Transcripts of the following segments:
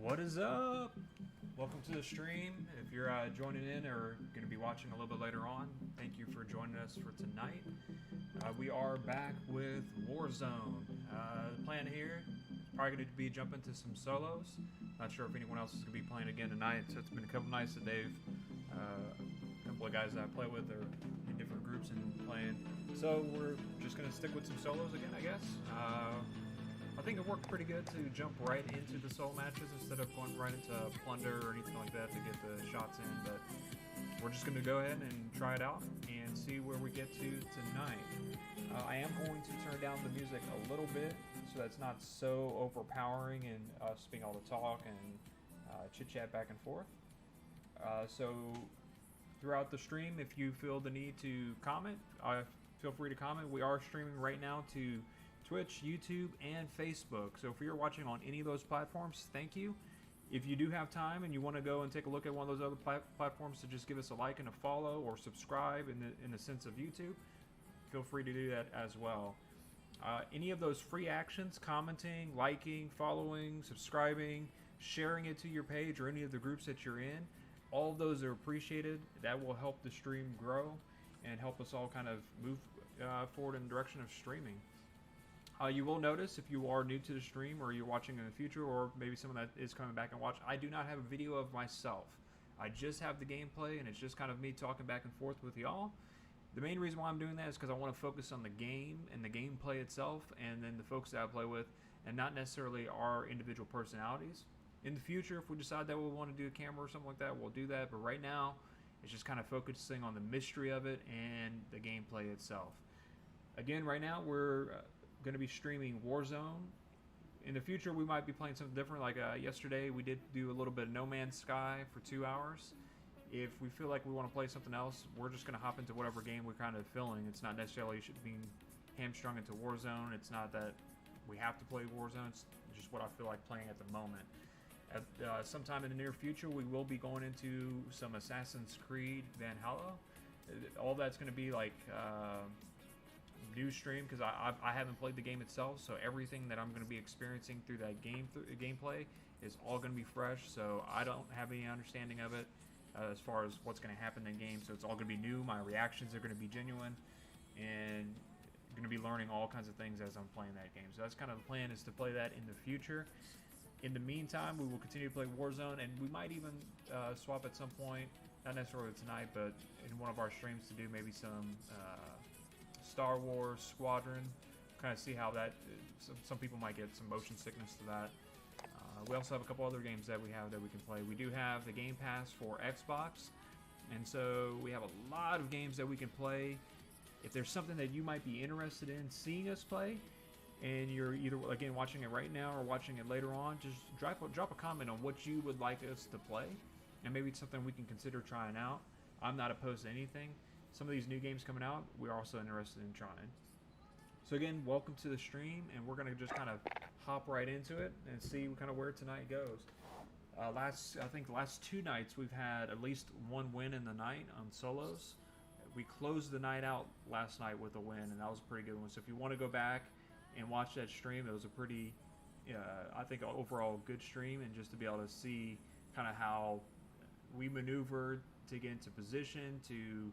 What is up? Welcome to the stream. If you're joining in or going to be watching a little bit later on, thank you for joining us for tonight. We are back with Warzone. The plan here is probably going to be jump into some solos. Not sure if anyone else is going to be playing again tonight. So it's been a couple nights that Dave, a couple of guys that I play with are in different groups and playing. So we're just going to stick with some solos again, I guess. I think it worked pretty good to jump right into the solo matches instead of going right into plunder or anything like that to get the shots in, but we're just going to go ahead and try it out and see where we get to tonight. I am going to turn down the music a little bit so that's not so overpowering and us being able to talk and chit-chat back and forth. So throughout the stream, if you feel the need to comment, feel free to comment. We are streaming right now to Twitch, YouTube, and Facebook. So if you're watching on any of those platforms, thank you. If you do have time and you want to go and take a look at one of those other platforms to just give us a like and a follow or subscribe in the sense of YouTube, feel free to do that as well. Any of those free actions, commenting, liking, following, subscribing, sharing it to your page or any of the groups that you're in, all of those are appreciated. That will help the stream grow and help us all kind of move forward in the direction of streaming. You will notice if you are new to the stream or you're watching in the future or maybe someone that is coming back and watch, I do not have a video of myself. I just have the gameplay and it's just kind of me talking back and forth with y'all. The main reason why I'm doing that is because I want to focus on the game and the gameplay itself and then the folks that I play with and not necessarily our individual personalities. In the future, if we decide that we want to do a camera or something like that, we'll do that. But right now, it's just kind of focusing on the mystery of it and the gameplay itself. Again, right now we're going to be streaming Warzone. In the future we might be playing something different, like yesterday we did do a little bit of No Man's Sky for 2 hours. If we feel like we want to play something else, we're just going to hop into whatever game we're kind of feeling. It's not necessarily being hamstrung into Warzone. It's not that we have to play Warzone. It's just what I feel like playing at the moment. At sometime in the near future we will be going into some Assassin's Creed Valhalla. All that's going to be like new stream because I haven't played the game itself, so everything that I'm going to be experiencing through that gameplay is all going to be fresh. So I don't have any understanding of it as far as what's going to happen in game. So it's all going to be new. My reactions are going to be genuine, and I'm going to be learning all kinds of things as I'm playing that game. So that's kind of the plan, is to play that in the future. In the meantime, we will continue to play Warzone, and we might even swap at some point, not necessarily tonight, but in one of our streams to do maybe some Star Wars Squadron, kind of see how that, some people might get some motion sickness to that. We also have a couple other games that we have that we can play. We do have the Game Pass for Xbox, and so we have a lot of games that we can play. If there's something that you might be interested in seeing us play, and you're either, again, watching it right now or watching it later on, just drop a comment on what you would like us to play, and maybe it's something we can consider trying out. I'm not opposed to anything. Some of these new games coming out, we're also interested in trying. So again, welcome to the stream, and we're going to just kind of hop right into it and see kind of where tonight goes. I think the last 2 nights we've had at least one win in the night on solos. We closed the night out last night with a win, and that was a pretty good one. So if you want to go back and watch that stream, it was a pretty, I think, overall good stream, and just to be able to see kind of how we maneuvered to get into position, to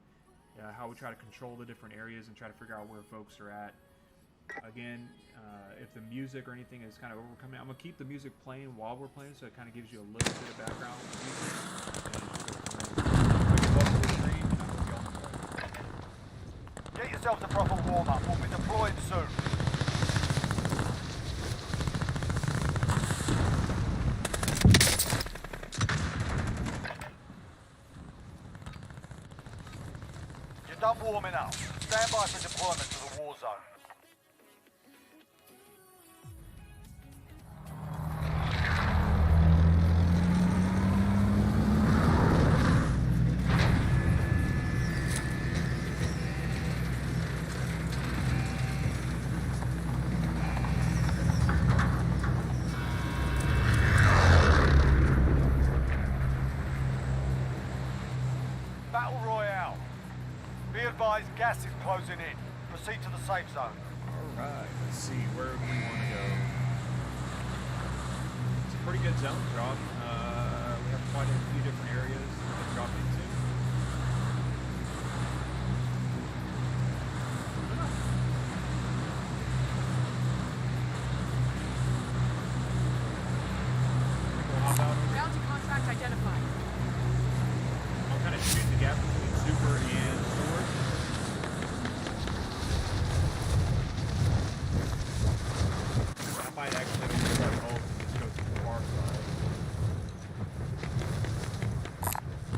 how we try to control the different areas and try to figure out where folks are at. Again, if the music or anything is kind of overcoming, I'm going to keep the music playing while we're playing, so it kind of gives you a little bit of background music. Get yourself a proper warm-up. We'll be deploying soon. You're done warming up. Stand by for deployment to the war zone. Gas is closing in. Proceed to the safe zone. Alright, let's see, where do we want to go? It's a pretty good zone drop. We have quite a few different areas to drop into. Bounty contract identified. I'll kind of shoot the gap between super and sword. I might actually just like, oh, let's go to the far side.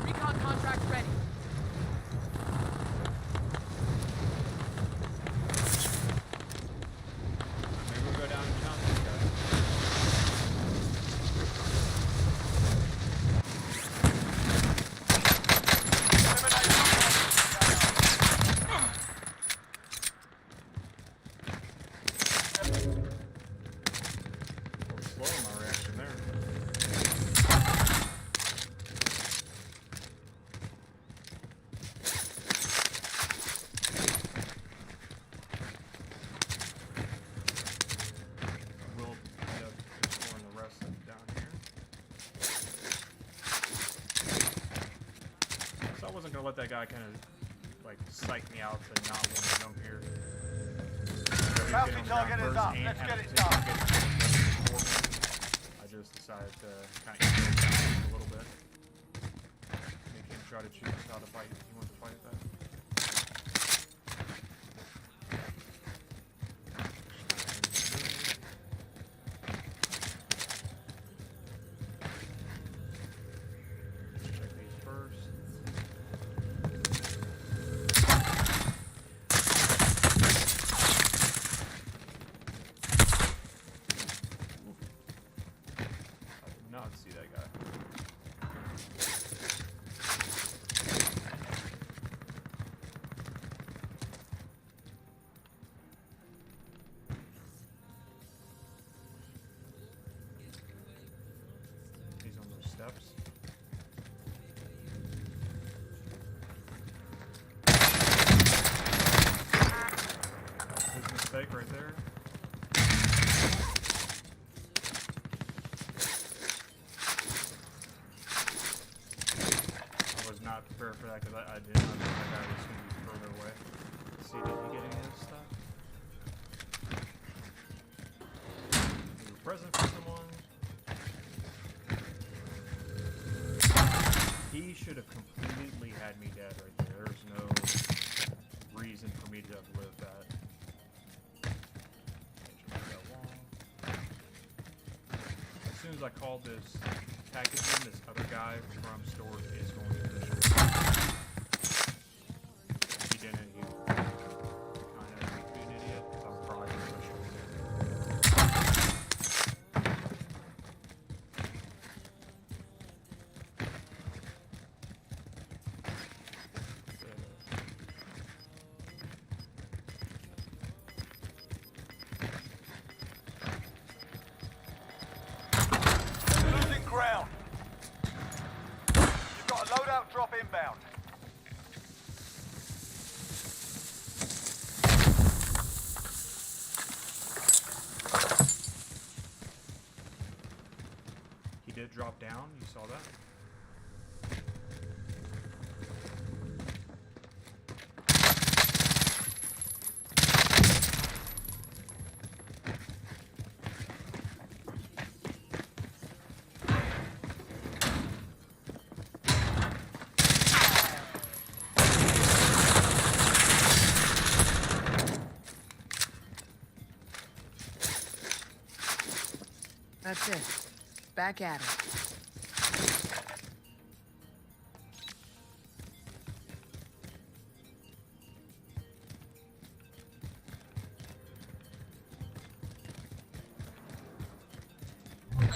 Recon contract ready. Maybe we'll go down and challenge this guy. Slow my reaction there. We'll end up exploring the rest of it down here. So I wasn't gonna let that guy kind of like psych me out to not want to jump here. Bounty target is up. Let's get it done. I just decided to kind of ease it down a little bit. Make him try to choose how to fight if he wants to fight that. Check these first. I did not see that guy. He's on those steps. His mistake right there. I was not prepared for that because I did not know that guy was going to be further away. Let's see, did he get any of this stuff? Is he present for someone? He should have completely had me dead right there. There's no reason for me to have lived that. That wall. As soon as I call this package in, this other guy from stores is going to finish it. If he didn't, he kind of be an idiot because I'm probably going to push him. Losing ground. You've got a loadout drop inbound. He did drop down, you saw that? That's it. Back at it.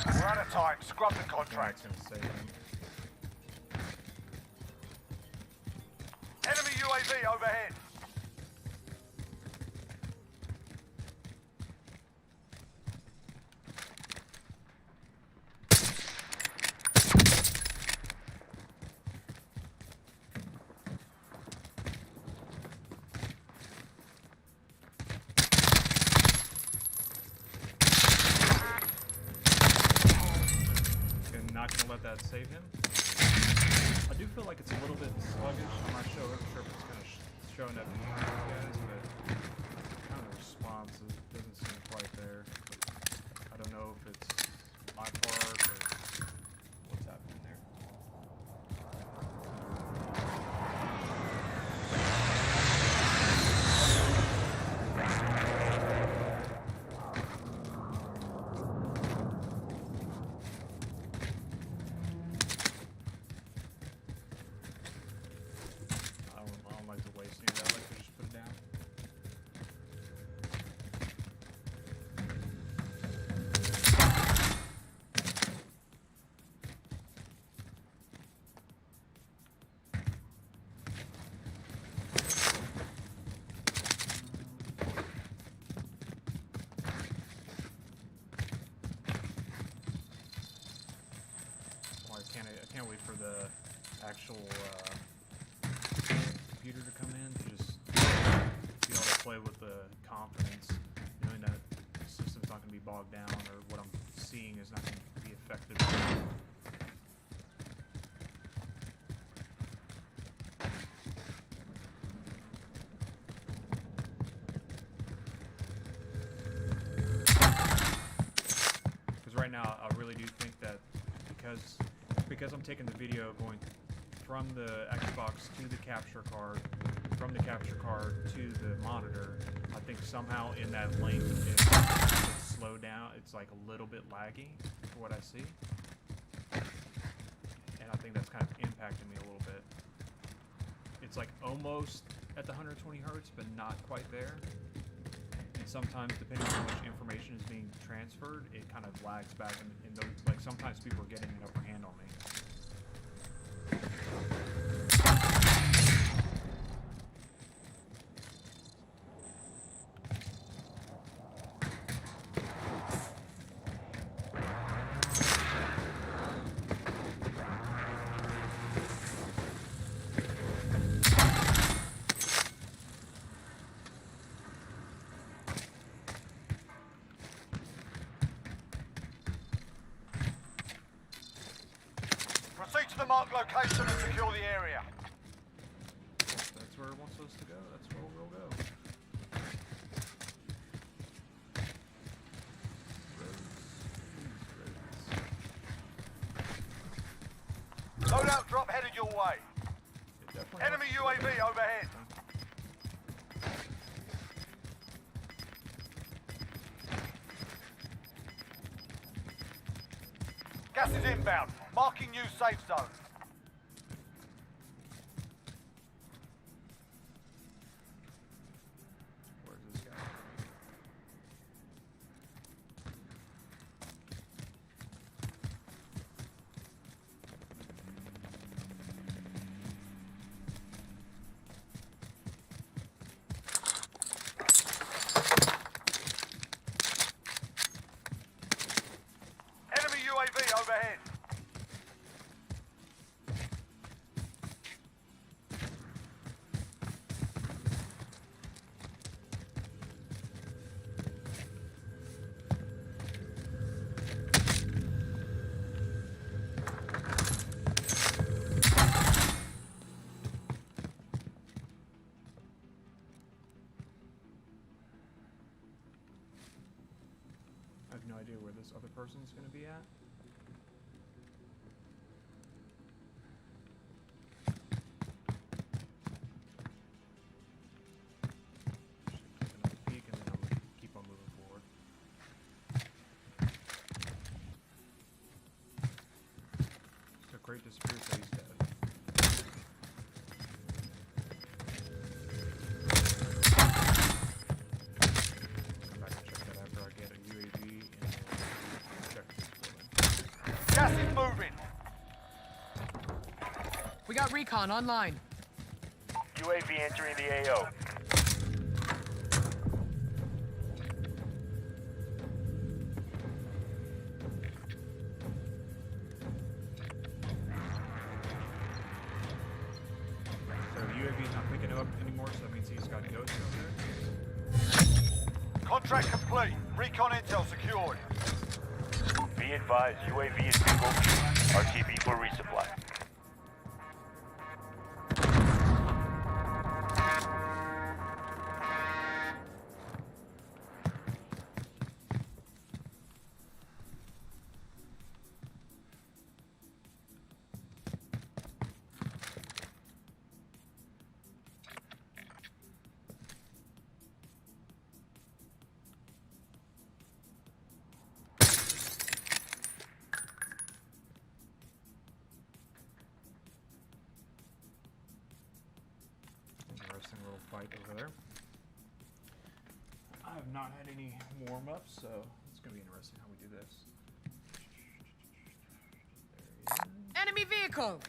We're out of time. Scrub the contract. Contract's going to save him. Enemy UAV overhead. save him. I do feel like it's a little bit sluggish. I'm not sure if it's kind of showing up to you guys, but kind of the response doesn't seem quite there. I don't know if it's my part or what's happening there. I don't like to waste any of that. I like to just put it down. I can't wait for the actual computer to come in to just be able to play with the confidence, knowing that the system's not going to be bogged down or what I'm seeing is not going to be affected. Because right now, I really do think that because I'm taking the video going from the Xbox to the capture card, from the capture card to the monitor, I think somehow in that link it's slowed down. It's like a little bit laggy for what I see. And I think that's kind of impacting me a little bit. It's like almost at the 120 hertz, but not quite there. And sometimes, depending on how much information is being transferred, it kind of lags back, and those, like sometimes people are getting an upper hand on me. Proceed to the marked location and secure the area. That's where it wants us to go. That's where we'll go. Loadout drop headed your way. Enemy UAV overhead. Gas is inbound. Marking new safe zone. Where's this guy? Enemy UAV overhead. I have no idea where this other person's going to be at. Just taking a peek and then I'm going to keep on moving forward. So crate disappears, so he's dead. Come back and check that after I get a UAV and check this building. Gas is moving. We got recon online. UAV entering the AO. So the UAV's not picking it up anymore, so that means he's got ghosts over there. Contract complete. Recon intel secured. Be Be advised, UAV is bingo fuel. RTB for resupply. Interesting little fight over there. I have not had any warm-ups, so it's going to be interesting how we do this. There he is. Enemy vehicle!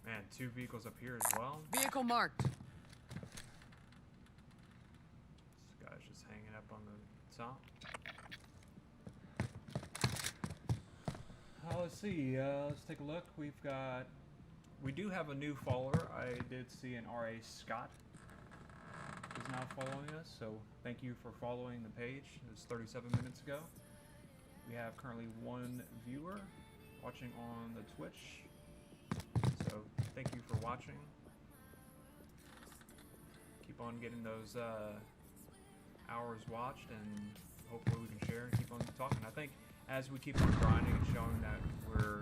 Man, 2 vehicles up here as well. Vehicle marked. This guy's just hanging up on the top. Let's see. Let's take a look. We do have a new follower. I did see an R.A. Scott is now following us, so thank you for following the page. It was 37 minutes ago. We have currently 1 viewer watching on the Twitch. So thank you for watching. Keep on getting those hours watched, and hopefully we can share and keep on talking. I think as we keep on grinding and showing that we're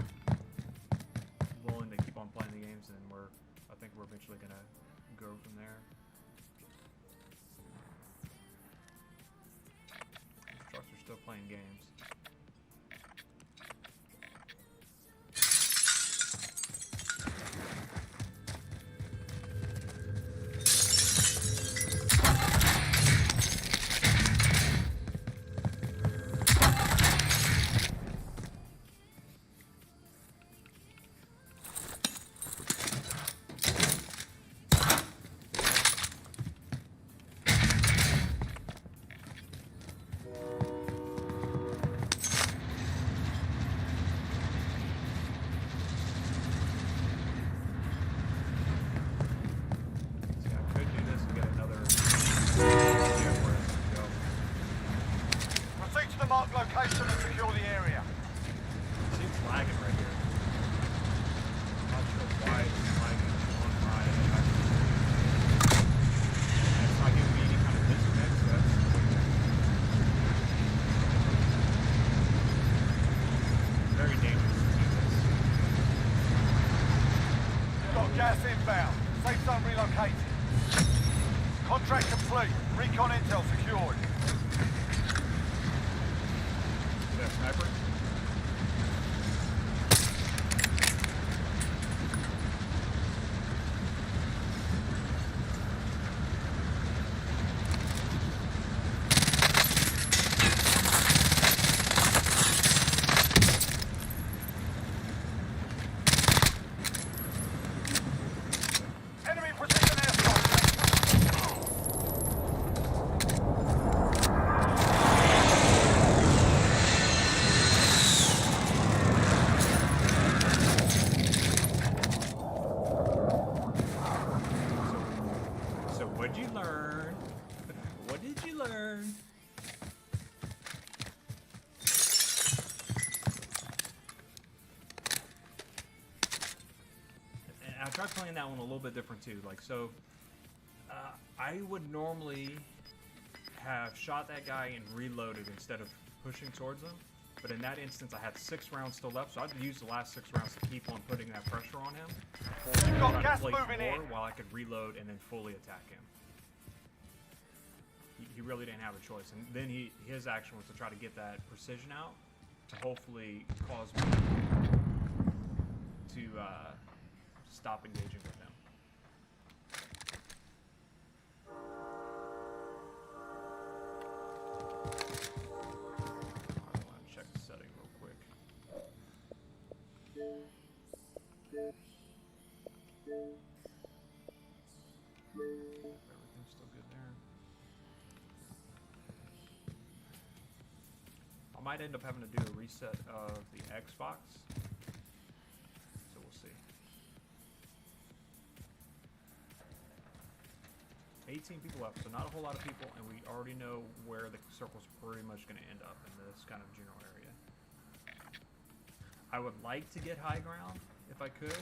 willing to keep on playing the games, then I think we're eventually gonna go from there. These trucks are still playing games. Mark location and secure the area. Seems lagging right here. Not sure why it's lagging on my it's not giving me any kind of disconnect, so that's very dangerous to do this. You've got gas inbound. Safe zone relocated. Contract complete. Recon intel secured. Sniper. Enemy precision airstrike. What'd you learn? What did you learn? And I tried playing that one a little bit different too. Like, so, I would normally have shot that guy and reloaded instead of pushing towards him. But in that instance, I had 6 rounds still left, so I had to use the last 6 rounds to keep on putting that pressure on him. You've got Try to gas play moving in. while I could reload and then fully attack him. He really didn't have a choice, and then his action was to try to get that precision out to hopefully cause me to stop engaging with him. I want to check the setting real quick. Everything's might end up having to do a reset of the Xbox. So we'll see. 18 people left, so not a whole lot of people, and we already know where the circle's pretty much going to end up in this kind of general area. I would like to get high ground if I could.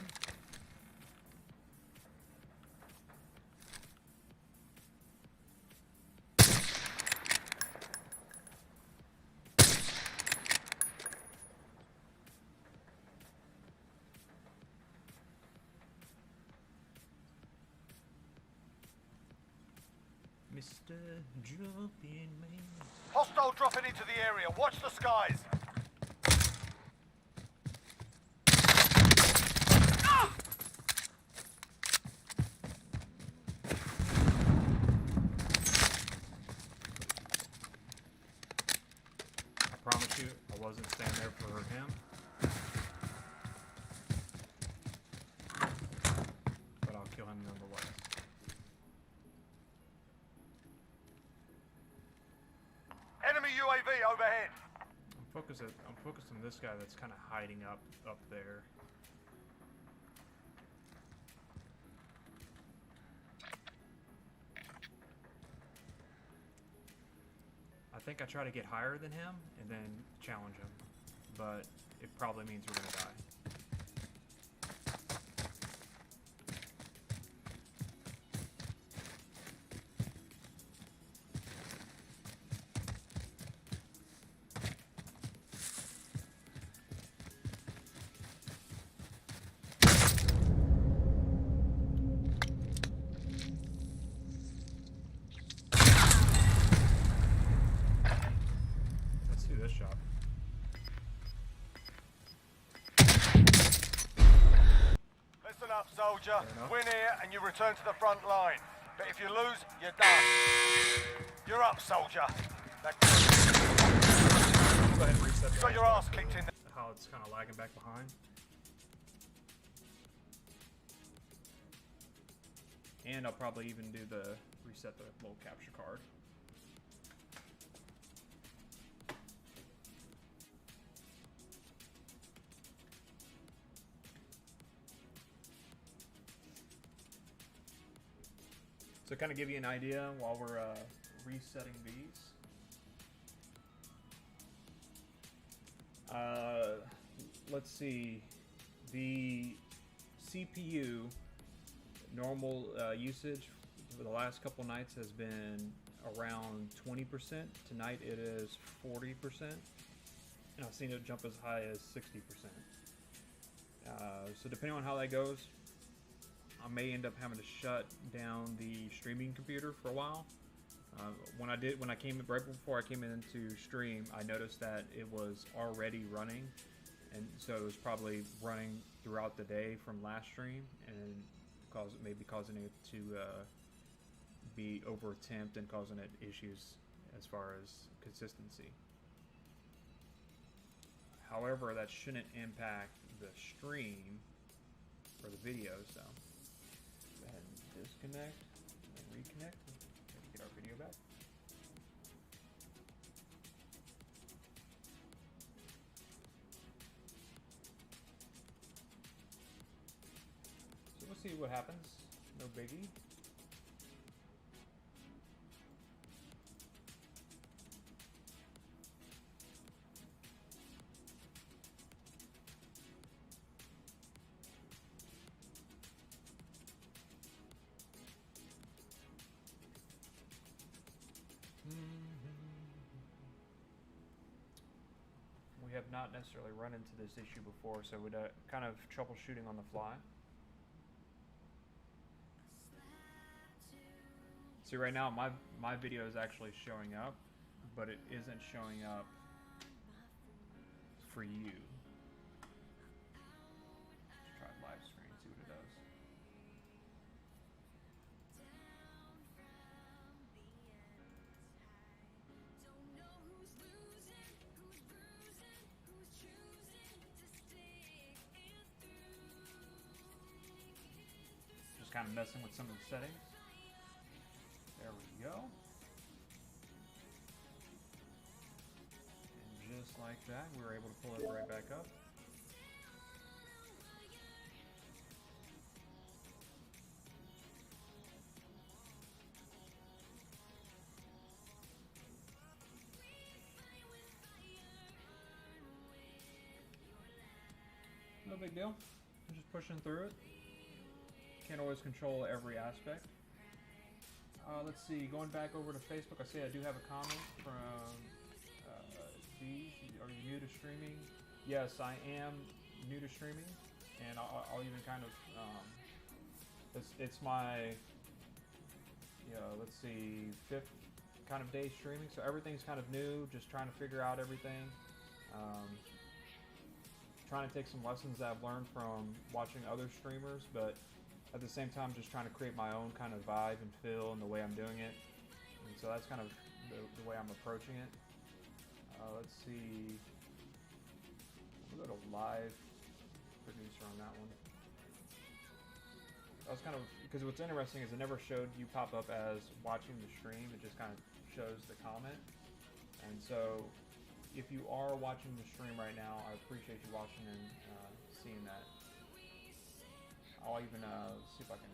Mr. Jumping Man. Hostile dropping into the area. Watch the skies. I promise you, I wasn't staying there for him. But I'll kill him nonetheless. Enemy UAV overhead. I'm focused on this guy that's kind of hiding up there. I think I try to get higher than him and then challenge him, but it probably means we're gonna die. This shot. Listen up, soldier. Win here and you return to the front line. But if you lose, you're done. You're up, soldier. Go ahead and reset. You got your ass kicked in. How it's kind of lagging back behind. And I'll probably even do the reset the little capture card. So kind of give you an idea while we're resetting these. Let's see, the CPU normal usage for the last couple nights has been around 20%. Tonight it is 40%, and I've seen it jump as high as 60%. So depending on how that goes, I may end up having to shut down the streaming computer for a while. When I came right before I came into stream, I noticed that it was already running, and so it was probably running throughout the day from last stream, and maybe causing it to be over temped and causing it issues as far as consistency. However, that shouldn't impact the stream or the videos, so go ahead and disconnect and reconnect and get our video back. So we'll see what happens. No biggie. We have not necessarily run into this issue before, so we're kind of troubleshooting on the fly. See, right now my video is actually showing up, but it isn't showing up for you. Let's try live screen, see what it does. Just kind of messing with some of the settings. There we go. And just Just like that, we were able to pull it right back up. No big deal. I'm just pushing through it. Can't always control every aspect. Let's see, going back over to Facebook, I see I do have a comment from D. Are you new to streaming? Yes, I am new to streaming, and I'll even kind of, it's my, let's see, 5th kind of day streaming, so everything's kind of new, just trying to figure out everything. Trying to take some lessons that I've learned from watching other streamers, but at the same time just trying to create my own kind of vibe and feel in the way I'm doing it. And so that's kind of the way I'm approaching it. Let's see. We'll go to live producer on that one. That was kind of, because what's interesting is it never showed you pop up as watching the stream, it just kind of shows the comment. And so if you are watching the stream right now, I appreciate you watching and seeing that. I'll even see if I can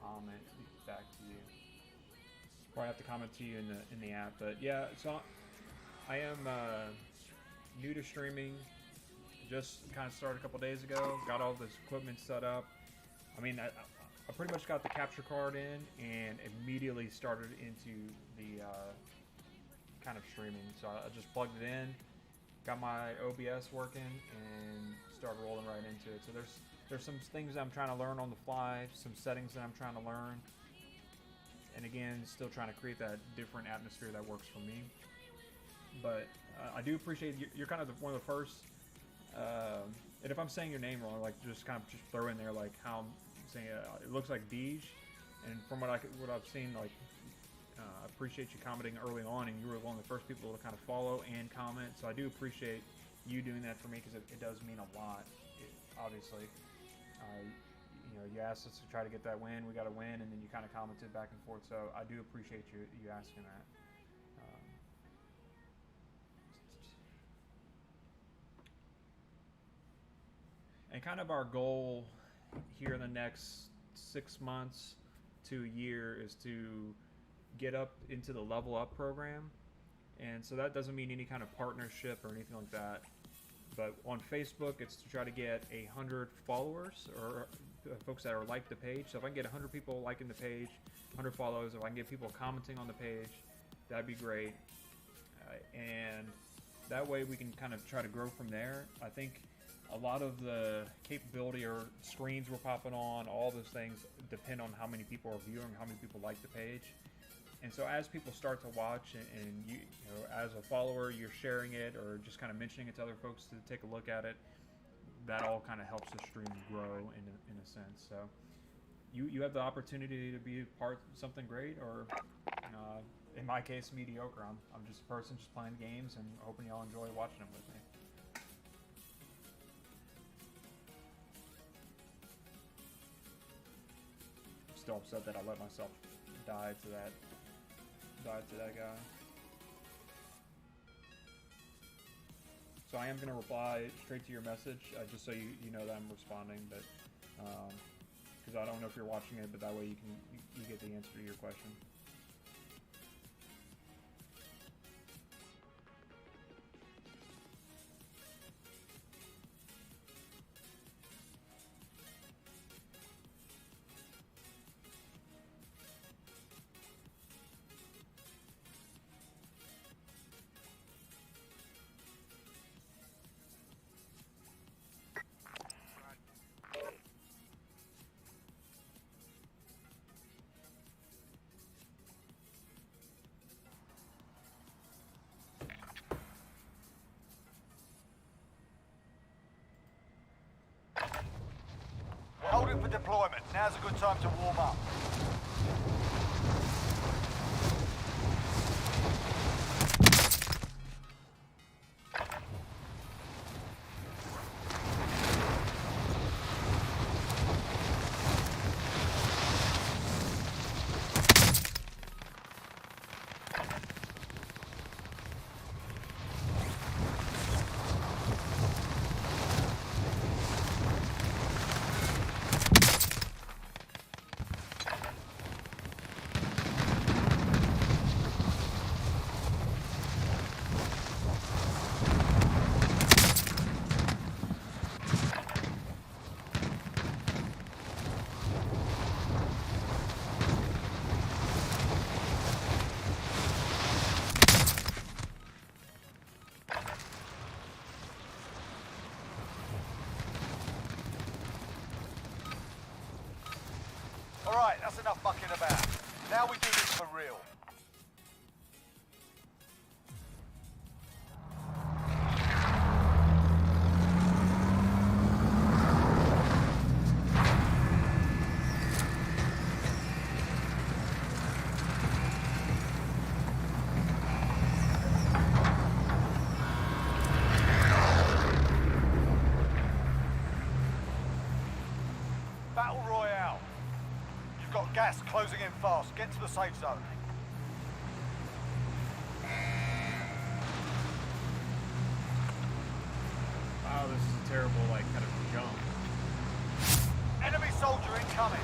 comment back to you. Or I have to comment to you in the app. But yeah, so I am new to streaming. Just kind of started a couple days ago. Got all this equipment set up. I mean, I pretty much got the capture card in and immediately started into the kind of streaming. So I just plugged it in, got my OBS working, and started rolling right into it. So there's some things I'm trying to learn on the fly, some settings that I'm trying to learn, and again, still trying to create that different atmosphere that works for me. But I do appreciate you're kind of one of the first. And if I'm saying your name wrong, like just throw in there like how I'm saying it. It looks like Deej, and from what I've seen, like I appreciate you commenting early on, and you were one of the first people to kind of follow and comment. So I do appreciate you doing that for me because it does mean a lot. Obviously, you asked us to try to get that win. We got a win, and then you kind of commented back and forth. So I do appreciate you asking that. And kind of our goal here in the next 6 months to a year is to get up into the Level Up program. And so that doesn't mean any kind of partnership or anything like that. But on Facebook, it's to try to get 100 followers or folks that are like the page. So if I can get 100 people liking the page, 100 follows, if I can get people commenting on the page, that'd be great. And that way we can kind of try to grow from there. I think a lot of the capability or screens we're popping on, all those things depend on how many people are viewing, how many people like the page. And so as people start to watch and you know, as a follower, you're sharing it or just kind of mentioning it to other folks to take a look at it, that all kind of helps the stream grow in a sense. So you have the opportunity to be part of something great, or in my case, mediocre. I'm just a person just playing games and hoping y'all enjoy watching them with me. I'm still upset that I let myself die to that guy. So I am going to reply straight to your message, just so you know that I'm responding, but because I don't know if you're watching it, but that way you get the answer to your question. Hold it for deployment. Now's a good time to warm up. Alright, that's enough fucking about. Now we do this for real. Battle Royale. You've got gas closing in fast. Get to the safe zone. Wow, this is a terrible, like, kind of jump. Enemy soldier incoming.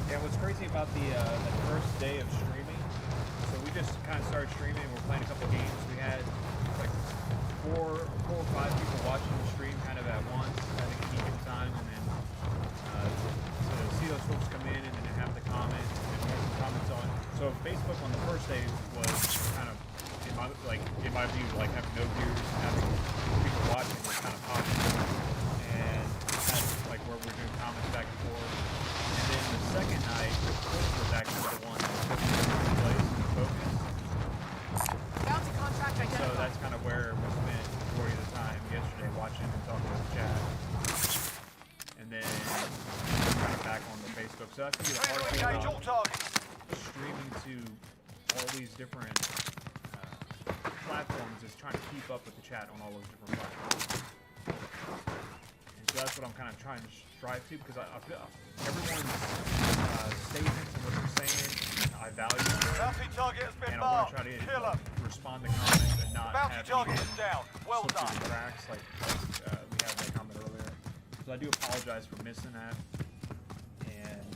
Yeah, what's crazy about the first day of streaming, so we just kind of started streaming, we're playing a couple games, we had like four or five people watching the stream kind of at once, at a given time, and then to see those folks come in and then have the comments, and we had some comments on, so Facebook on the first day was kind of, in my view, like having no views, having people watching was kind of popular, and had, like where we're doing comments back and forth. And then the second night, Twitch was actually the one that took the place and focus. Bounty contract So identified. that's kind of where we spent the majority of the time yesterday watching and talking to the chat. And then kind of back on the Facebook. So that's going to be the hard thing Engage all about targets. streaming to all these different platforms is trying to keep up with the chat on all those different platforms. And so that's what I'm kind of trying to strive to, because I feel everyone's statements and what they're saying, I value it, Bounty target has been and I want marked. to try to Kill him. respond to comments and not Bounty have target anyone is down. Well slip through done. the cracks like we had that comment earlier. So I do apologize for missing that, and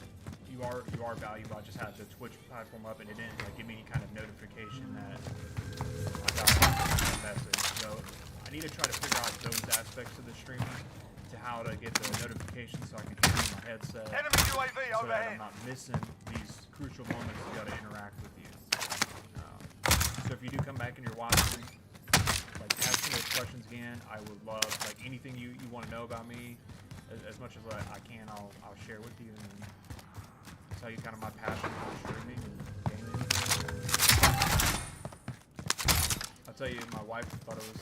you are valuable. I just had the Twitch platform up and it didn't like give me any kind of notification that I got a message. So I need to try to figure out those aspects of the streaming, to how to get the notifications so I can hear my headset, Enemy UAV so that overhead. I'm not missing these crucial moments to be able to interact with you. So if you do come back and you're watching, like ask me those questions again. I would love like anything you want to know about me, as much as I can. I'll share with you and tell you kind of my passion for streaming and gaming. I'll tell you, my wife thought it was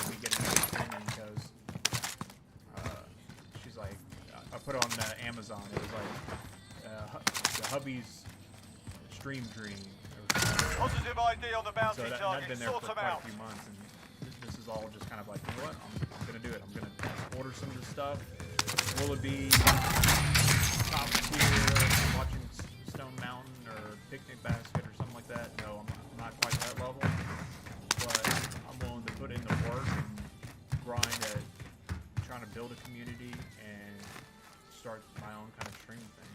me getting into streaming because she's like, I put it on Amazon. It was like the hubby's stream dream. Positive ID on the bounty So that'd target. been there Sort for them quite out. a few months, and this is all just kind of like, you know what, I'm gonna do it. I'm gonna order some of the stuff. Will it be top tier, watching Stone Mountain or Picnic Basket or something like that? No, I'm not quite that level, but I'm willing to put in the work and grind at trying to build a community and start my own kind of stream thing.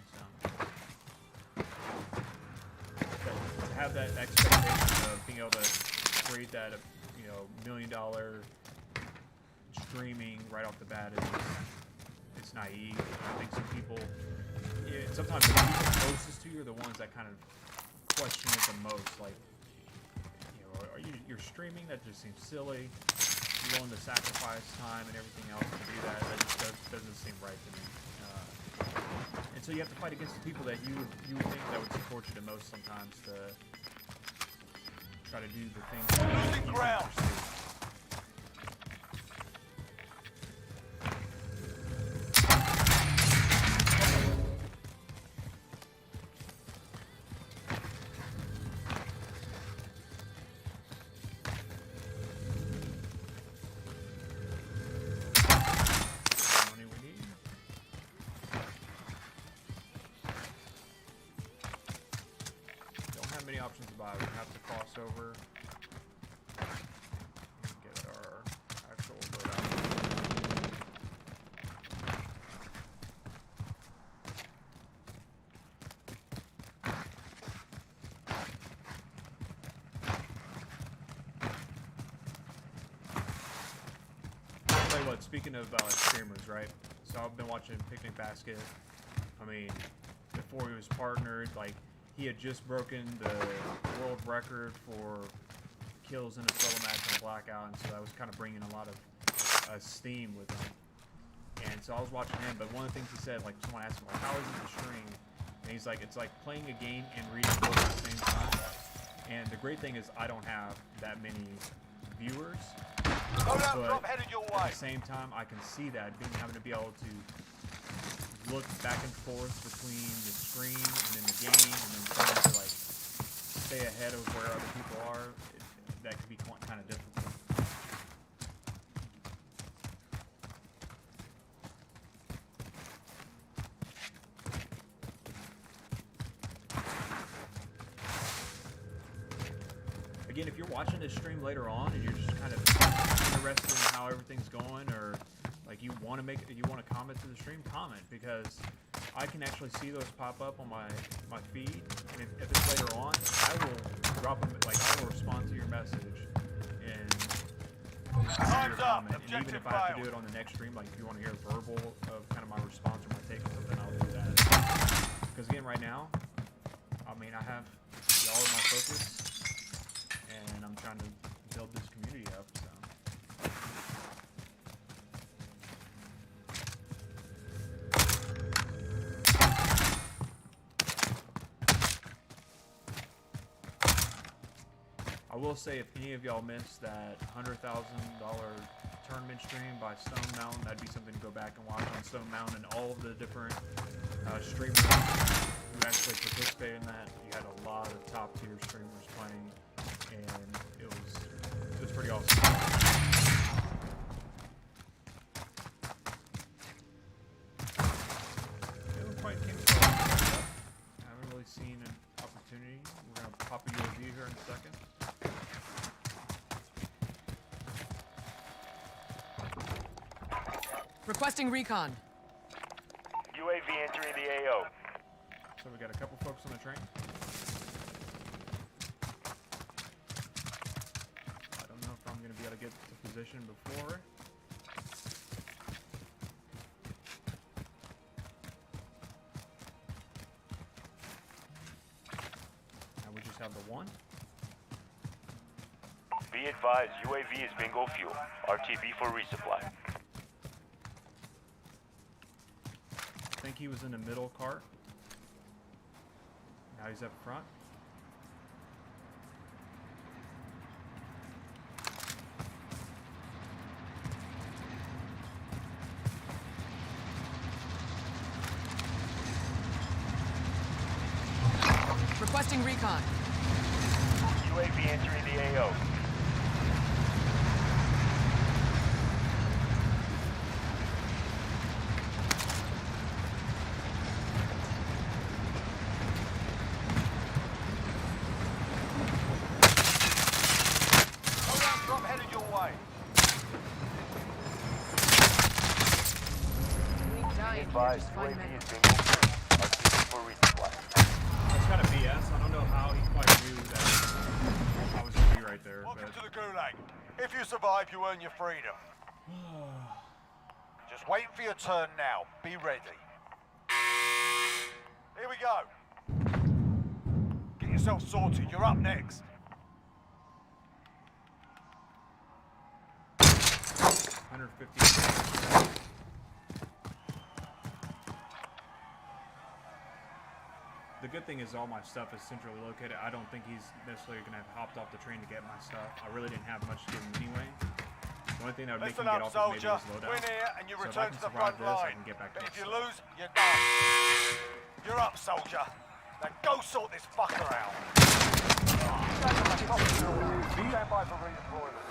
So to have that expectation of being able to create that, $1 million streaming right off the bat is it's naive. I think some people, sometimes the people closest to you are the ones that kind of question it the most. Like, you're streaming? That just seems silly. You're willing to sacrifice time and everything else to do that. That just doesn't seem right to me. And so you have to fight against the people that you would think that would support you the most sometimes to try to do the things that Losing you ground. pursue. Money we need. Don't have many options to buy. We have to cross over and get our actual loadout. I'll tell you what, speaking of streamers, right? So I've been watching Picnic Basket. I mean, before he was partnered, like he had just broken the world record for kills in a solo match on Blackout, and so that was kind of bringing a lot of steam with him. And so I was watching him, but one of the things he said, like someone asked him, like, how is it to stream? And he's like, it's like playing a game and reading a book at the same time. And the great thing is I don't have that many viewers, but at the same time I can see that having to be able to look back and forth between the screen and then the game, and then trying to like stay ahead of where other people are. That could be kind of difficult. Again, if you're watching this stream later on and you're just kind of interested in how everything's going, or like you want to comment to the stream, comment, because I can actually see those pop up on my feed, and if it's later on, I will drop them, like I will respond to your message and your comment. And even if I have to do it on the next stream, like if you want to hear verbal of kind of my response or my take on something, I'll do that. Because again, right now, I mean, I have y'all in my focus, and I'm trying to build this community up, so. I will say, if any of y'all missed that $100,000 tournament stream by Stone Mountain, that'd be something to go back and watch on Stone Mountain, and all of the different streamers who actually participated in that. You had a lot of top tier streamers playing, and it was pretty awesome. Fight came I haven't really seen an opportunity. We're gonna pop a UAV here in a second. Requesting recon. UAV entering the AO. So we got a couple folks on the train. I don't know if I'm gonna be able to get to position before. Now we just have the one. Be advised, UAV is bingo fuel. RTB for resupply. I think he was in the middle cart. Now he's up front. Requesting recon. UAV entering the AO. Advised, UAV is bingo fuel. RTB for resupply. That's kind of BS. I don't know how he quite knew that I was going to be right there. Welcome to the Gulag. If you survive, you earn your freedom. Just wait for your turn now. Be ready. Here we go. Get yourself sorted. You're up next. 150. The good thing is all my stuff is centrally located. I don't think he's necessarily going to have hopped off the train to get my stuff. I really didn't have much to give him anyway. The only thing that would make him get off is maybe his loadout. Win here and you So if I return can to the survive front this, I line. can get back to But my if you stuff. lose, you're done. You're up, soldier. Now go sort this fucker out. Stand by for redeployment.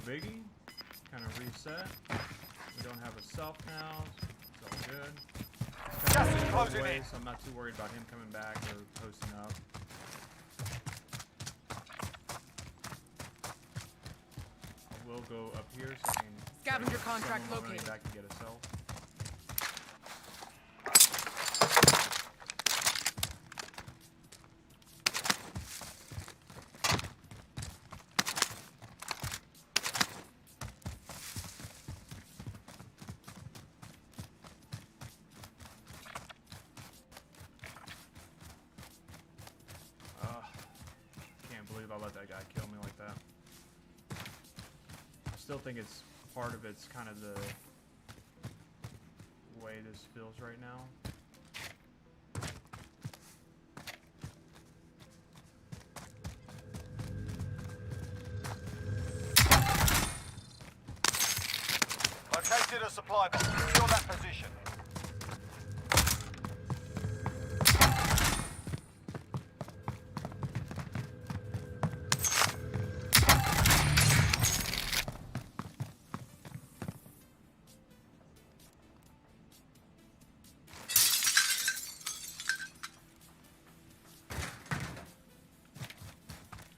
biggie. Kind of reset. We don't have a self now. It's all good. Gas is He's closing away, in. so I'm not too worried about him coming back or posting up. I will go up here so I can Scavenger contract summon my money located. back and get a self. Can't believe I let that guy kill me like that. I still think it's part of it's kind of the way this feels right now. Located a supply box. Secure that position.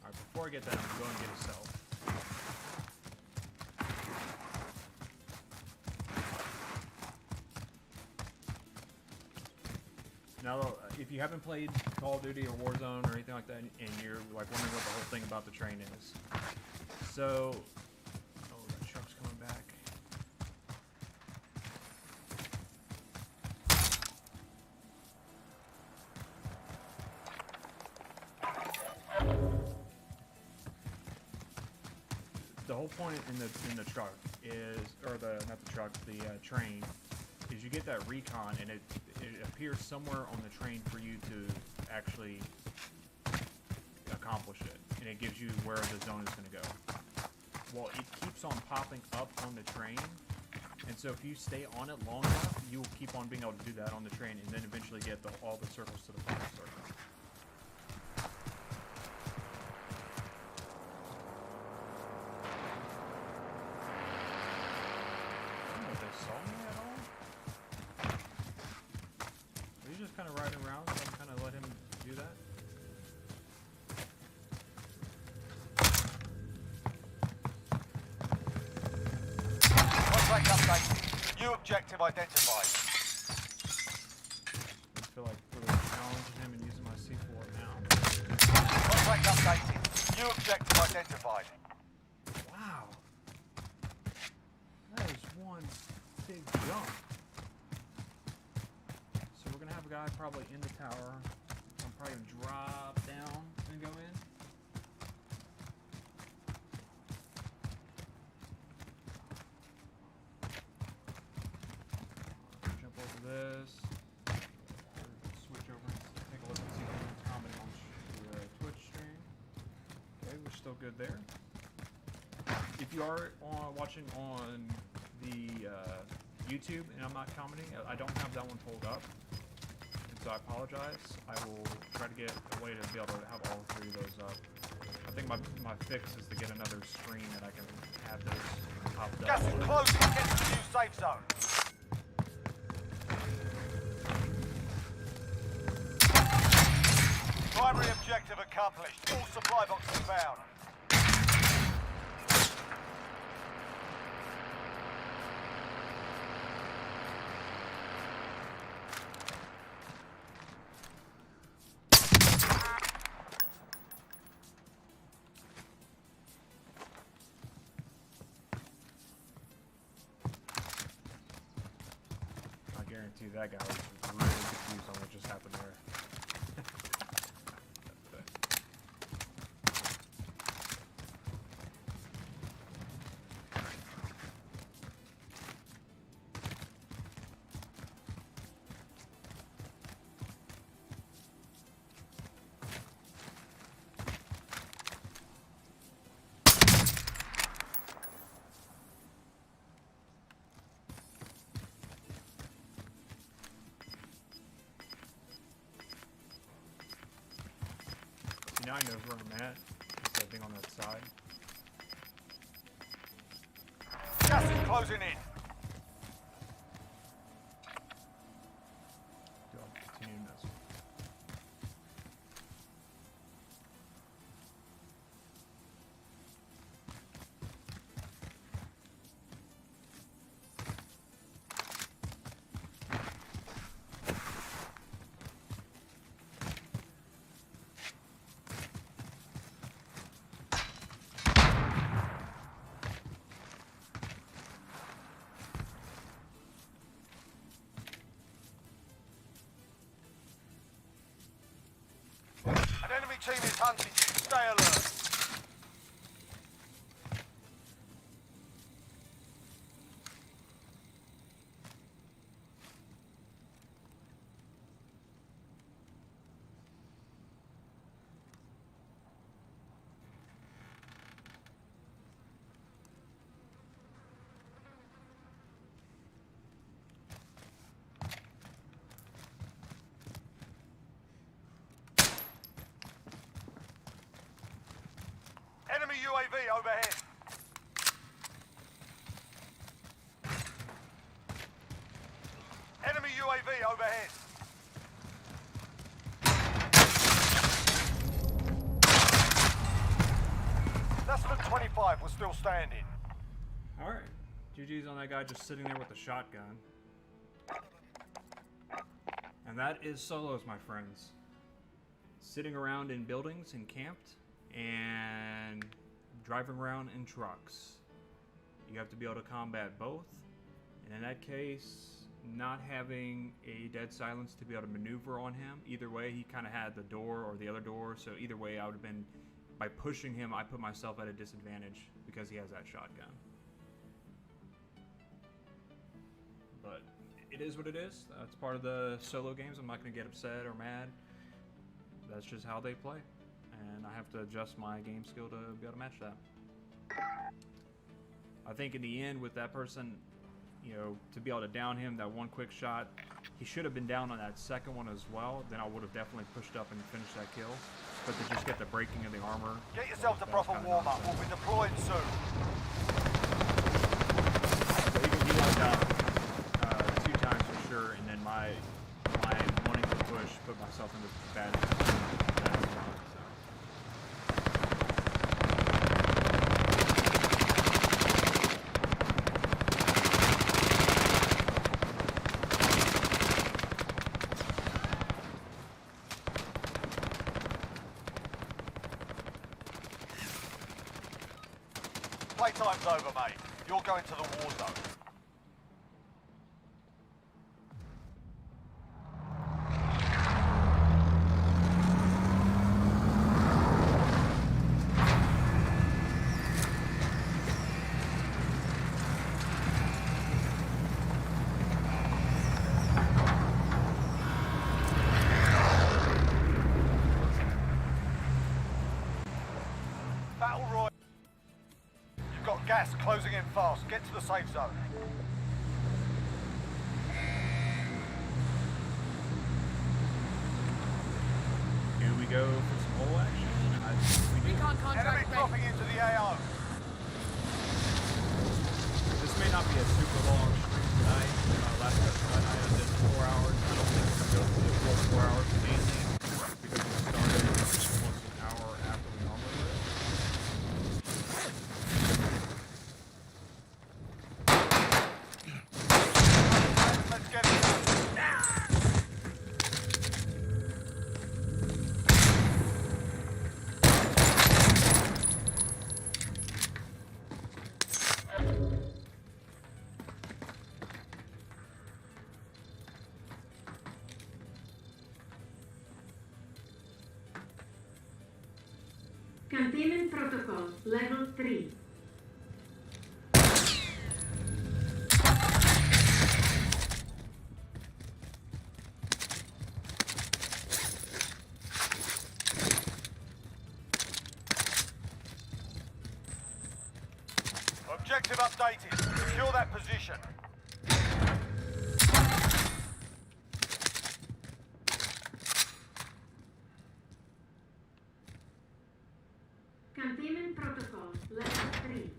Alright, before I get that, I'm going to get a self. Now, if you haven't played Call of Duty or Warzone or anything like that, and you're like wondering what the whole thing about the train is, so, oh, that truck's coming back. The whole point in the truck is, or the not the truck, the train, is you get that recon and it appears somewhere on the train for you to actually accomplish it, and it gives you where the zone is going to go. Well, it keeps on popping up on the train, and so if you stay on it long enough, you will keep on being able to do that on the train, and then eventually get all the circles to the final circle. Saw me at all? He's just kind of riding around, so I'm kind of let him do that. Contract update. New objective identified. I feel like really challenging him and using my C4 now. Contract updated. New objective identified. Wow. That is one big jump. So we're gonna have a guy probably in the tower. I'm probably gonna drop down and go in. Jump over this. Switch over and take a look and see if we can comment on the Twitch stream. Okay, we're still good there. If you are watching on the YouTube and I'm not commenting, I don't have that one pulled up, and so I apologize. I will try to get a way to be able to have all three of those up. I think my fix is to get another screen that I can have those popped up. Gas is closing. Get to the new safe zone. Primary objective accomplished. All supply boxes found. I guarantee that guy was really confused on what just happened there. See, now I know where I'm at, instead of being on that side. Gas is closing in. Continue to miss. An enemy team is hunting you. Stay alert. Enemy UAV overhead. Enemy UAV overhead. Less than 25 was still standing. Alright. GG's on that guy just sitting there with a shotgun. And that is solos, my friends. Sitting around in buildings and camped, and driving around in trucks. You have to be able to combat both, and in that case, not having a dead silence to be able to maneuver on him. Either way, he kind of had the door or the other door, so either way I would have been, by pushing him, I put myself at a disadvantage because he has that shotgun. But it is what it is. That's part of the solo games. I'm not going to get upset or mad. That's just how they play. And I have to adjust my game skill to be able to match that. I think in the end with that person, you know, to be able to down him, that one quick shot, he should have been down on that second one as well. Then I would have definitely pushed up and finished that kill. But to just get the breaking of the armor. Get yourself the proper warm-up. We'll be deployed soon. So he wiped out 2 times for sure, and then my wanting to push put myself into bad spot. Playtime's over, mate. You're going to the war zone. Battle Royale. You've got gas closing in fast. Get to the safe zone. Here we go for some whole action. I think we do. Recon Enemy contract ready. dropping into the AO. This may not be a super long stream tonight. Last episode I did 4 hours. I don't think it's going to go for the full 4 hours mainly because we started almost an hour after we normally would. Let's get it. Containment Protocol, Level 3. Objective updated. Secure that position. Containment Protocol, Level 3.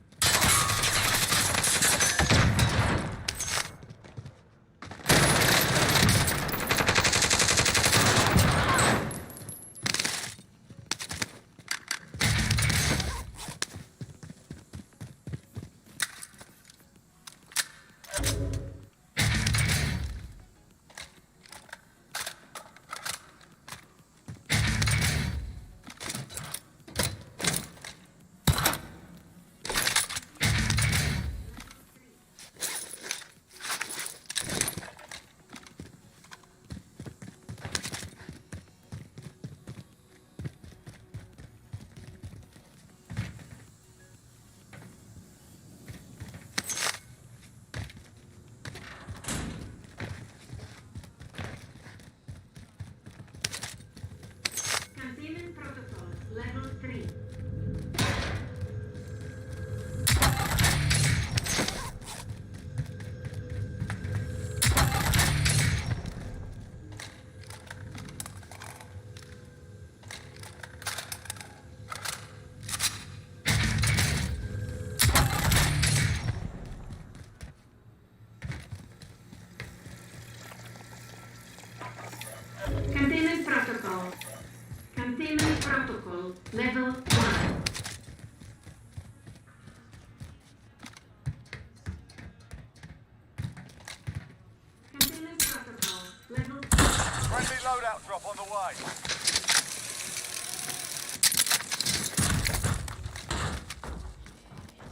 way.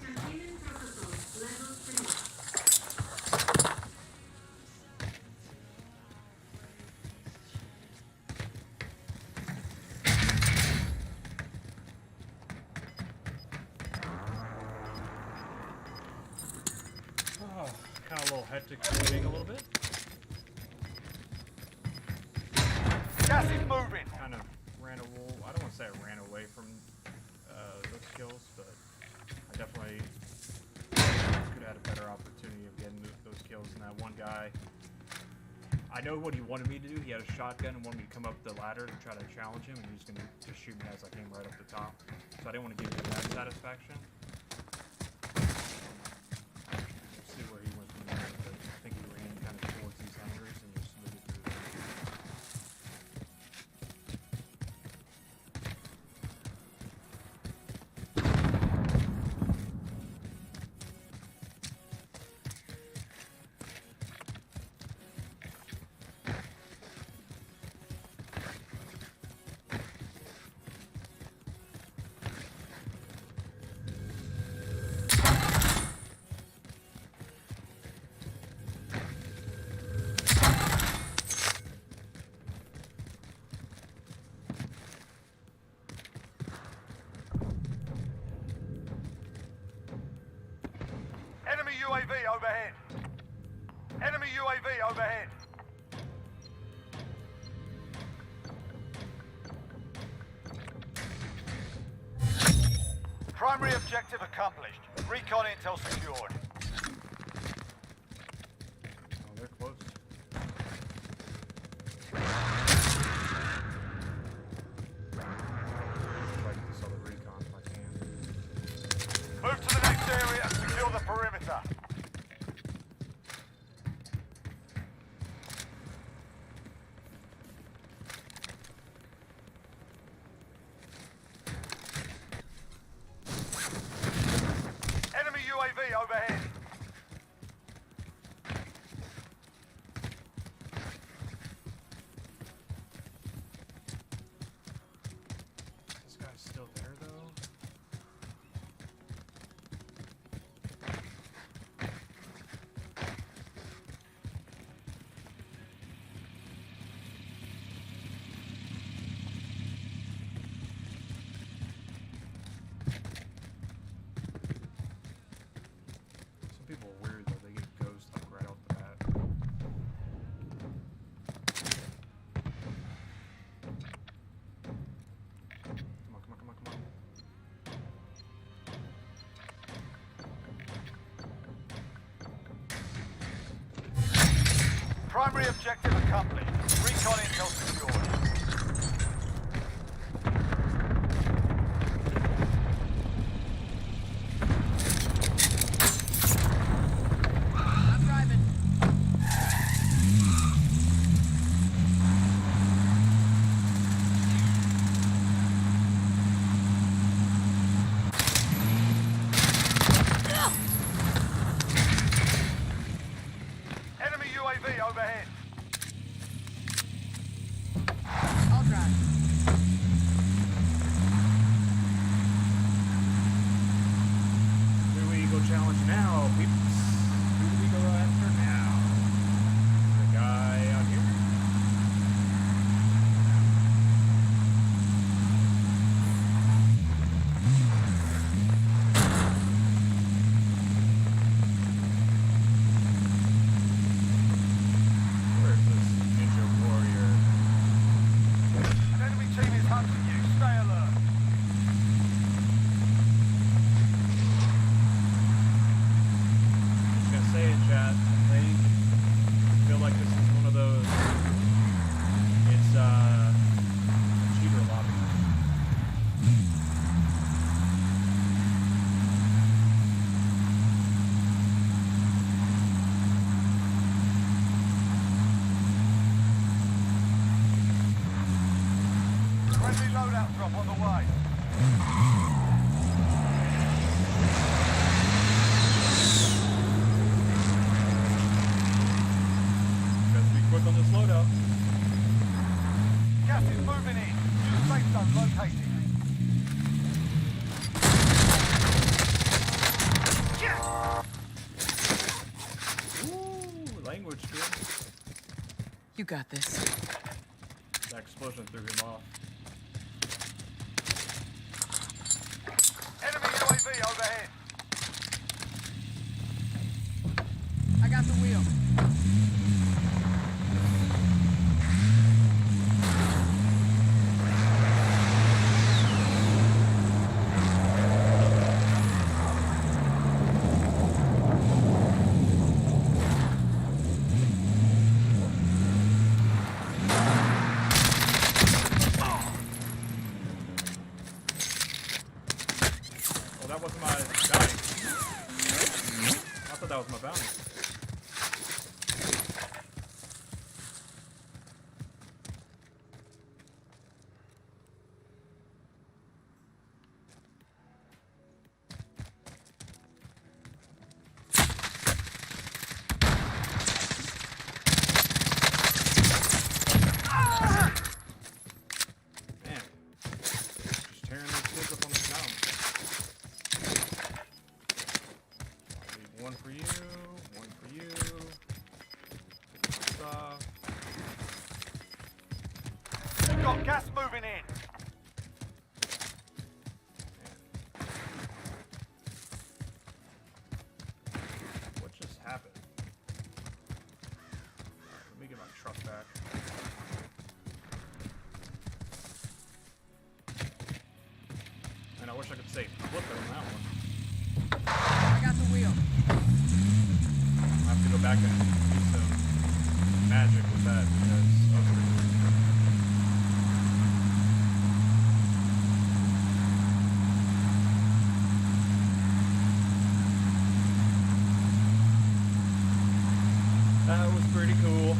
Containment protocol level 3. Oh, kind of a little hectic shooting a little bit. Gas is moving. Kind of ran away. I don't want to say I ran away from those kills, but I definitely could have had a better opportunity of getting those kills. And that one guy, I know what he wanted me to do. He had a shotgun and wanted me to come up the ladder to try to challenge him, and he was going to just shoot me as I came right up the top. So I didn't want to give him that satisfaction. We'll see where he went from there, but I think he ran kind of towards these hangars and just moved through there. Enemy UAV overhead. Enemy UAV overhead. Primary objective accomplished. Recon intel secured. Oh, they're close. Try to get this other recon if I can. Move to the next area and secure the perimeter. Enemy UAV overhead. This guy's still there though. Some people are weird though, they get ghost like right off the bat. Come on. Primary objective accomplished. Recon intel secured. I'm driving. Enemy UAV overhead. I'll drive. Who do we go challenge now? Who do we go after now? The guy out here? Where's this ninja warrior? An enemy team is hunting you. Stay alert. Just gonna say it, chat. I feel like this is one of those. It's cheater lobby. Friendly loadout drop on the way. Best be quick on this loadout. Gas Gas is moving in. New safe zone located. Ooh, language, kid. You got this. That explosion threw him off. Enemy UAV overhead. I got the wheel. Oh, that wasn't my bounty. I thought that was my bounty. Man, just tearing these kids up on the ground. One for you, one for you. Stuff. We've got gas moving in. What just happened? Let me get my truck back. Man, I wish I could say flip it on that one. I got the wheel. I have to go back and do some magic with that because that was pretty cool.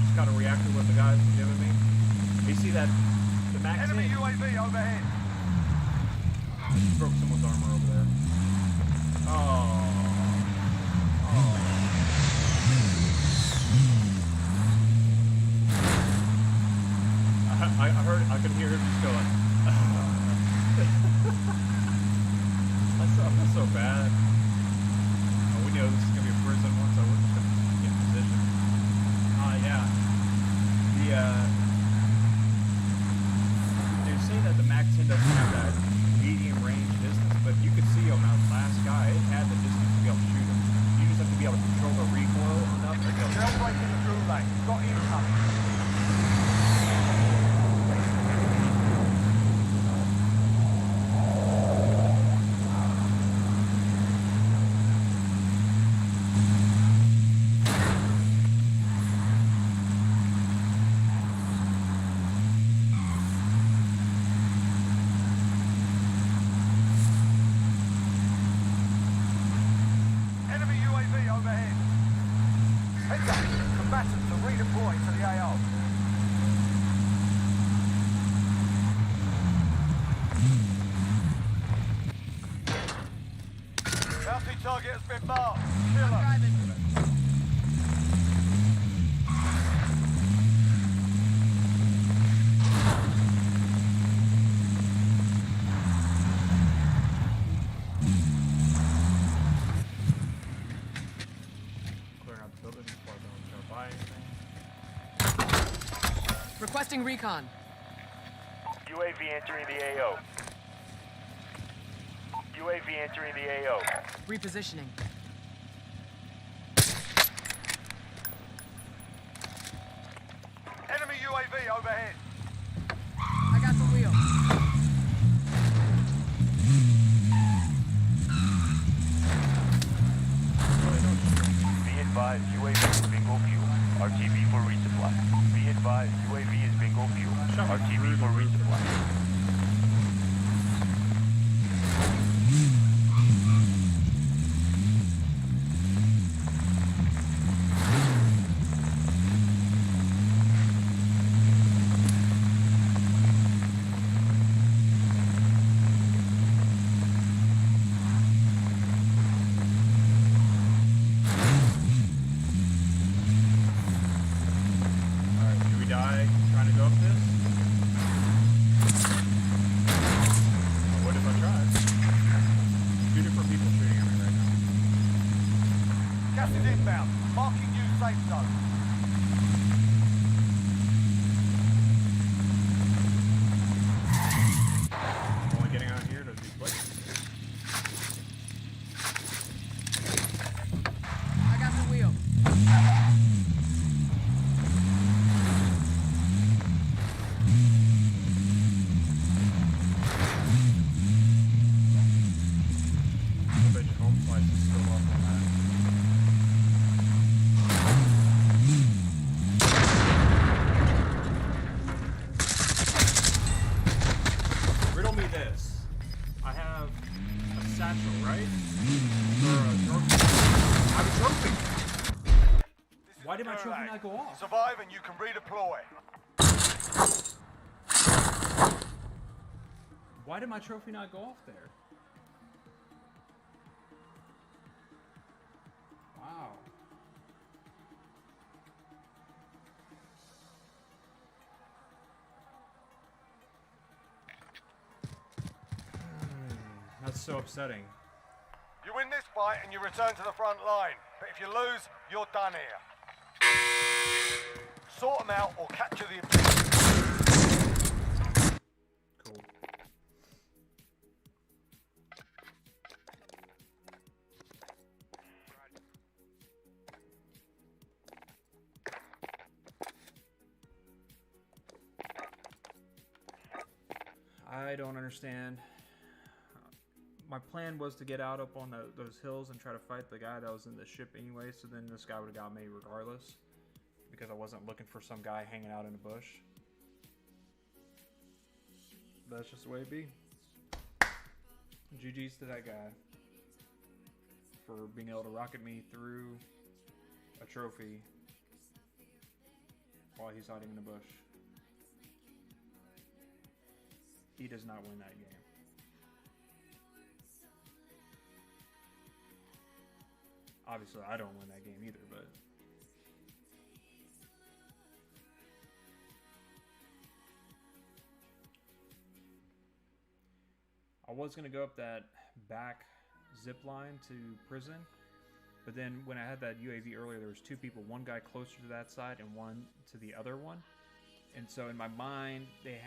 Just gotta react to what the guys were giving me. You see that the max Enemy hit? UAV overhead. Just broke someone's armor over there. Oh. I could hear him just go like, I feel so bad. Oh, we know this is gonna be a prison once I would get in position. Yeah. They say that the MAC 10 doesn't have that medium range distance, but you could see on that last guy, it had the distance to be able to shoot him. You just have to be able to control the recoil enough to be able to Shell breaking the through lane. Got incoming. Enemy UAV overhead. Heads up. Combatants are redeploying to the AO. Bounty target has been marked. Kill I'm 'em. driving. clear out the building before I go buy anything. Requesting recon. UAV entering the AO. UAV entering the AO. Repositioning. Enemy UAV overhead. I got the wheel. Be advised, UAV is bingo fuel. RTB for resupply. Be advised, UAV is bingo fuel. RTB for resupply. Gas is inbound. Marking new safe zone. Only getting out here to do plays. I got the wheel. I bet your home slice is still up on that. Riddle me this. I have a satchel, right? Or a trophy. I have a trophy. Why did my trophy not go off? Survive and you can redeploy. Why did my trophy not go off there? Wow. That's so upsetting. You win this fight and you return to the front line. But if you lose, you're done here. Sort them out or capture the objective. Cool. I don't understand. My plan was to get out up on those hills and try to fight the guy that was in the ship anyway, so then this guy would have got me regardless, because I wasn't looking for some guy hanging out in a bush. That's just the way it be. GG's to that guy for being able to rocket me through a trophy while he's hiding in a bush. He does not win that game. Obviously, I don't win that game either, but... I was going to go up that back zip line to prison, but then when I had that UAV earlier, there was two people, one guy closer to that side and one to the other one. And so in my mind, they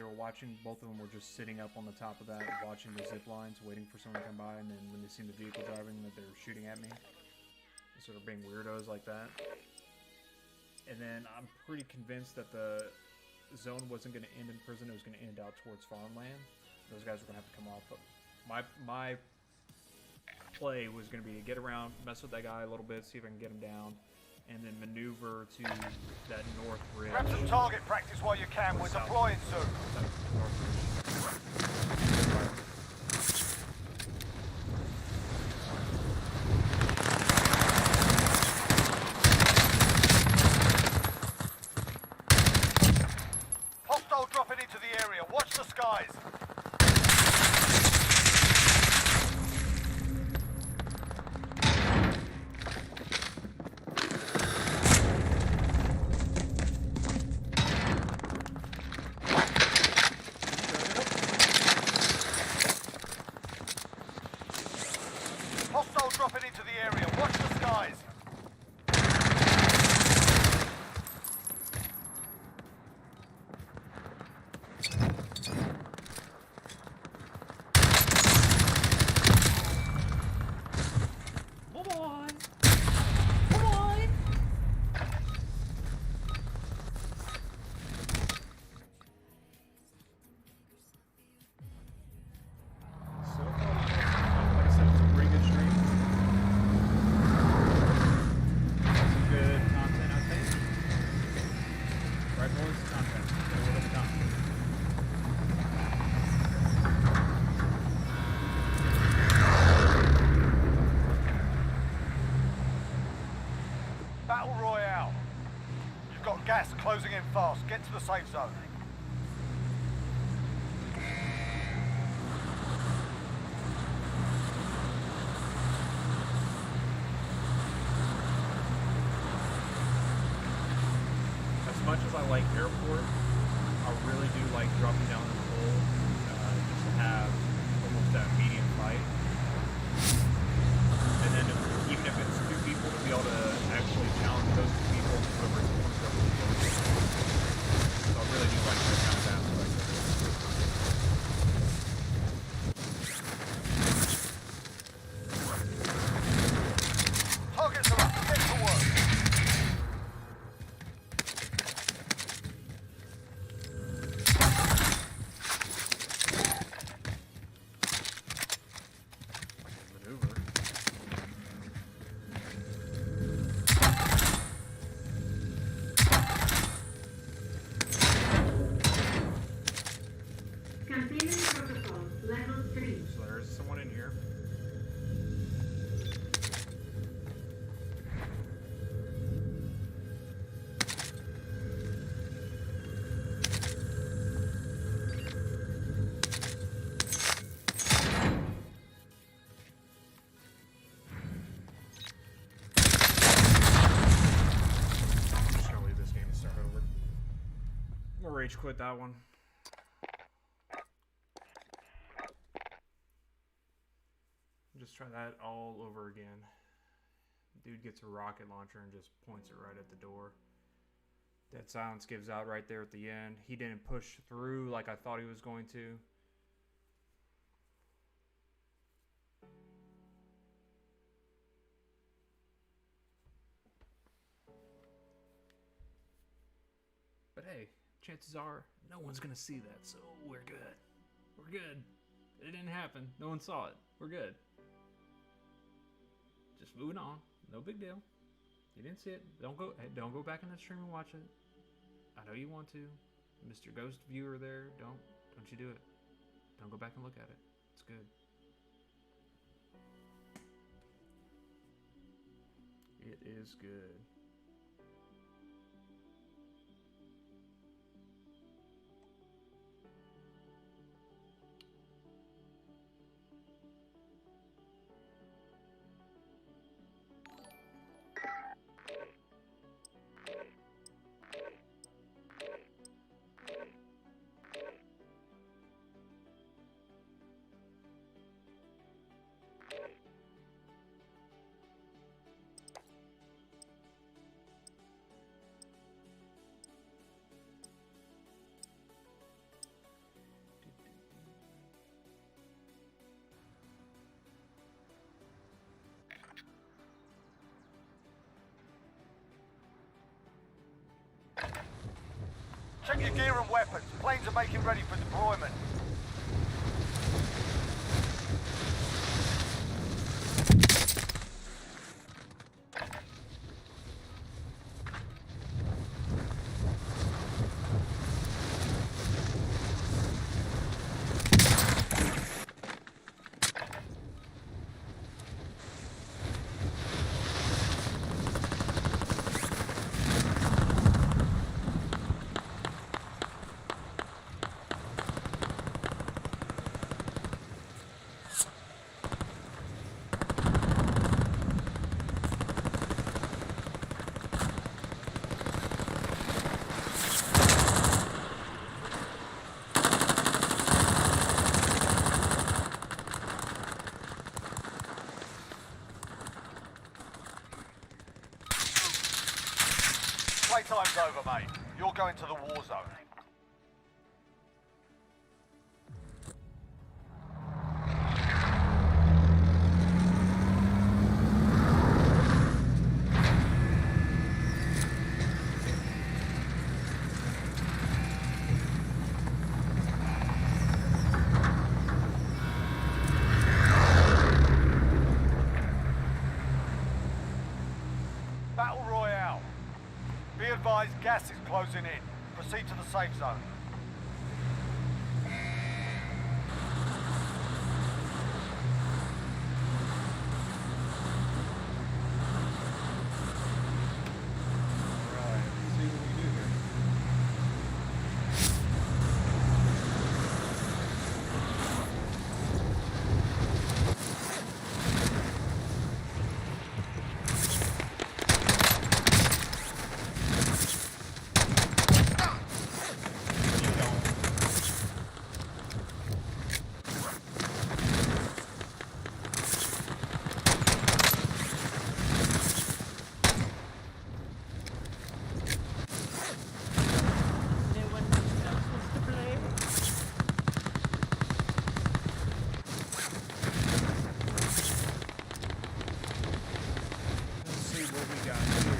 were watching, both of them were just sitting up on the top of that, watching the zip lines, waiting for someone to come by, and then when they seen the vehicle driving, that they were shooting at me. Sort of being weirdos like that. And then I'm pretty convinced that the zone wasn't going to end in prison, it was going to end out towards farmland. Those guys were going to have to come off. But my play was going to be to get around, mess with that guy a little bit, see if I can get him down, and then maneuver to that north ridge. Grab some target practice while you can. We're deploying soon. Hostile dropping into the area. Watch the skies. Hostile dropping into the area. Watch the skies. Come on! Come on! So far, like I said, it's a pretty good stream. Some good content, I think. Right, boys? Content. Get a little bit of content. Battle Royale. You've got gas closing in fast. Get to the safe zone. As much as I like airport, I really do like dropping down in the hole just to have almost that medium fight. And then even if it's two people to rage quit that one. Just try that all over again. Dude gets a rocket launcher and just points it right at the door. Dead silence gives out right there at the end. He didn't push through like I thought he was going to. But hey, chances are no one's gonna see that, so we're good. We're good. It didn't happen. No one saw it. We're good. Just moving on. No big deal. You didn't see it. Don't go back in the stream and watch it. I know you want to. Mr. Ghost Viewer there, don't you do it. Don't go back and look at it. It's good. It is good. Check your gear and weapons. Planes are making ready for deployment. Playtime's over, mate. You're going to the war zone. Battle Royale. Be advised, gas is closing in. Proceed to the safe zone. Alright, let's see what we do here. Let's see what we got here.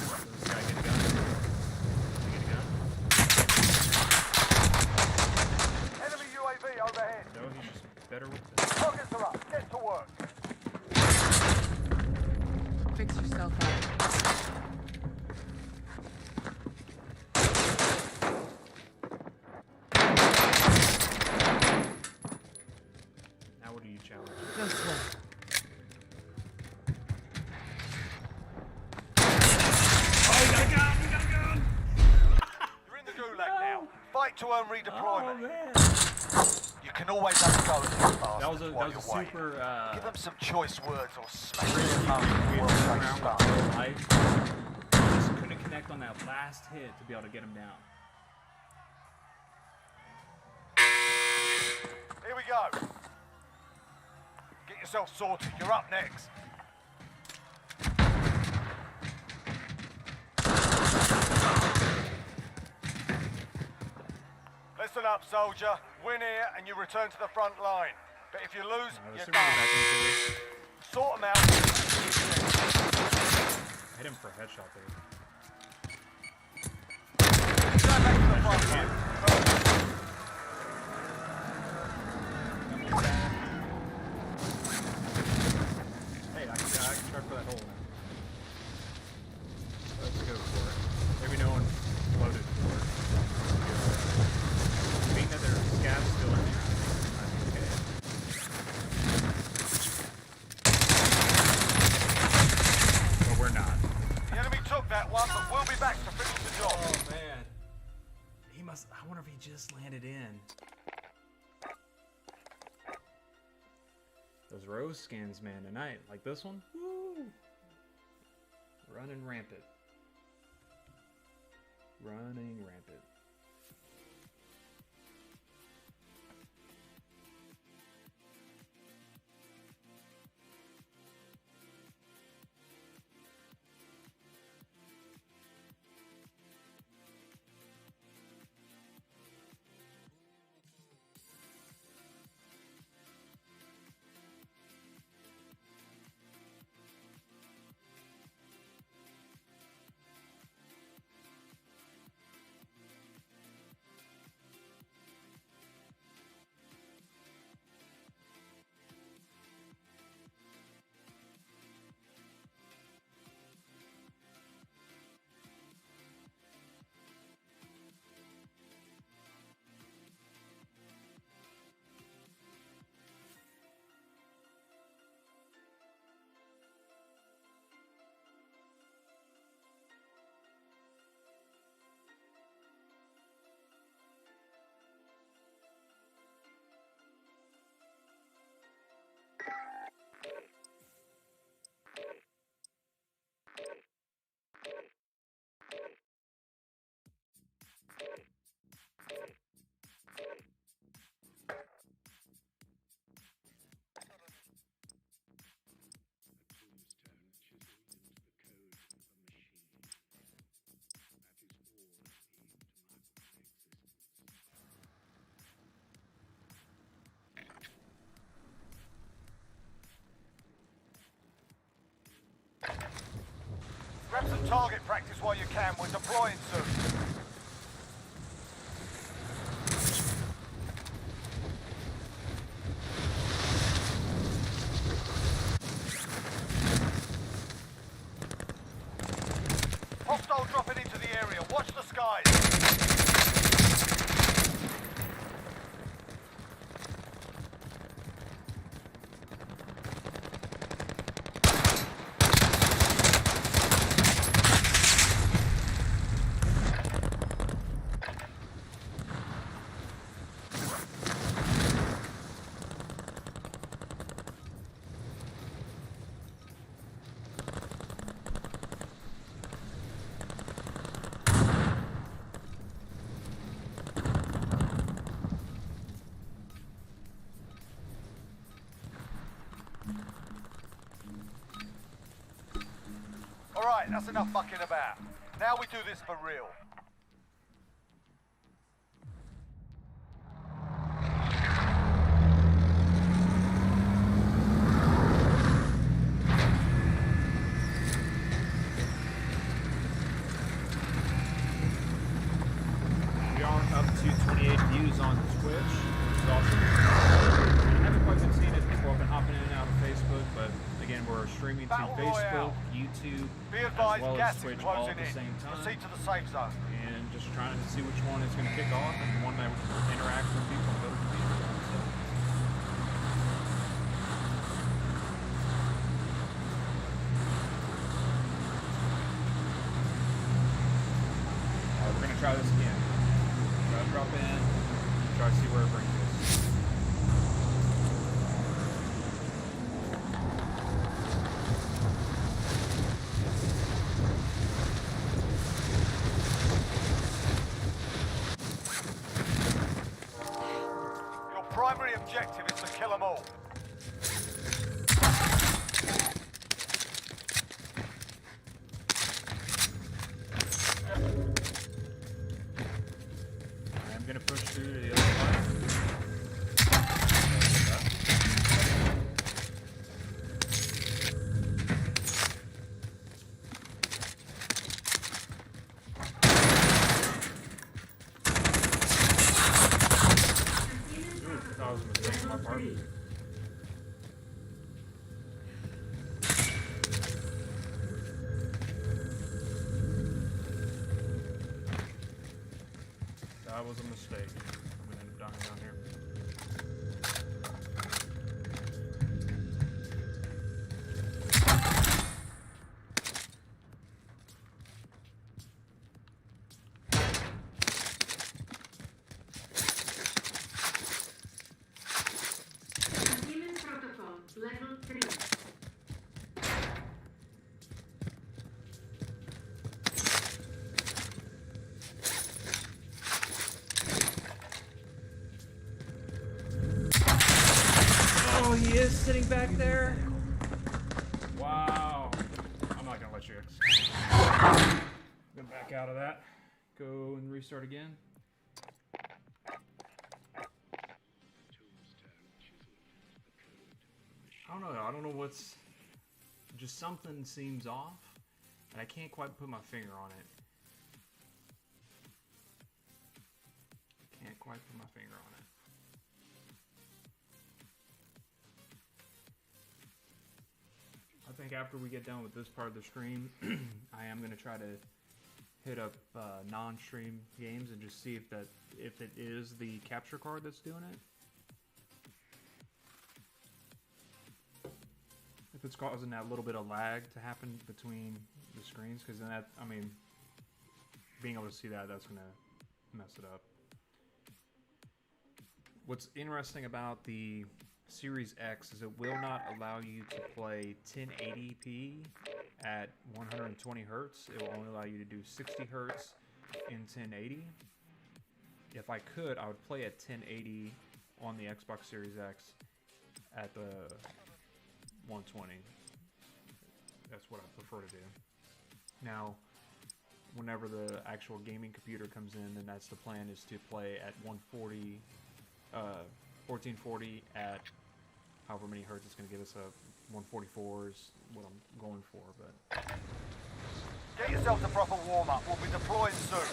Does this guy get a gun? Does he get a gun? Enemy UAV overhead. No, he's just better with this. Rockets are up. Get to work. Fix yourself up. Now what do you challenge? Go slow. Oh, you got a gun! You got a gun! You're in the gulag now. Fight to earn redeployment. Oh, man. You You can always have a go at these That was bastards a while you're waiting. super Give them some choice words or smash risky their mouth with we world went safe around stuff. with real life. Just couldn't connect on that last hit to be able to get him down. Here we go. Get yourself sorted. You're up next. Listen up, soldier. Win here and you return to the front line. But if you lose, Let's you're see if we can get done. back into this. Sort them out. Hit him for a headshot there. Go back to the front line. Hey, I can try for that hole now. Let's go for it. Maybe no one loaded for it. Being that there's scabs still in there, I think okay. But we're not. The enemy took that one, but we'll be back to finish the job. Oh man. He must, I wonder if he just landed in. Those rose scans, man, tonight. Like this one? Woo! Running rampant. Running rampant. Grab some target practice while you can. We're deploying soon. Hostile dropping into the area. Watch the skies. Alright, that's enough fucking about. Now we do this for real. We are up to 28 views on Twitch, which is awesome. I haven't quite been seeing it. People have been hopping in and out of Facebook, but again, we're streaming to Battle Facebook, Royale. YouTube, Be as advised, well gas as is Twitch all closing at the in. same time. Proceed to the safe zone. And just trying to see which one is going to kick off and one that interacts with people and build community. So, we're going to try this again. Try to drop in, try to see where it brings us. primary objective is to kill them all. I'm gonna push through to the other side. Ooh, that was a mistake on my part. That was a mistake. I'm gonna end up dying down here. Containment protocol, level 3. Oh, he is sitting back there? Wow. I'm not gonna let you go back out of that. Go and restart again. I don't know what's... Just something seems off, and I can't quite put my finger on it. Can't quite put my finger on it. I think after we get done with this part of the stream, I am going to try to hit up non-stream games and just see if it is the capture card that's doing it. If it's causing that little bit of lag to happen between the screens, because then that, I mean, being able to see that, that's going to mess it up. What's interesting about the Series X is it will not allow you to play 1080p at 120 hertz. It will only allow you to do 60 hertz in 1080. If I could, I would play at 1080 on the Xbox Series X at the 120. That's what I prefer to do. Now, whenever the actual gaming computer comes in, then that's the plan, is to play at 140, 1440 at however many hertz it's going to give us. 144 is what I'm going for, but... Get yourself the proper warm-up. We'll be deploying soon.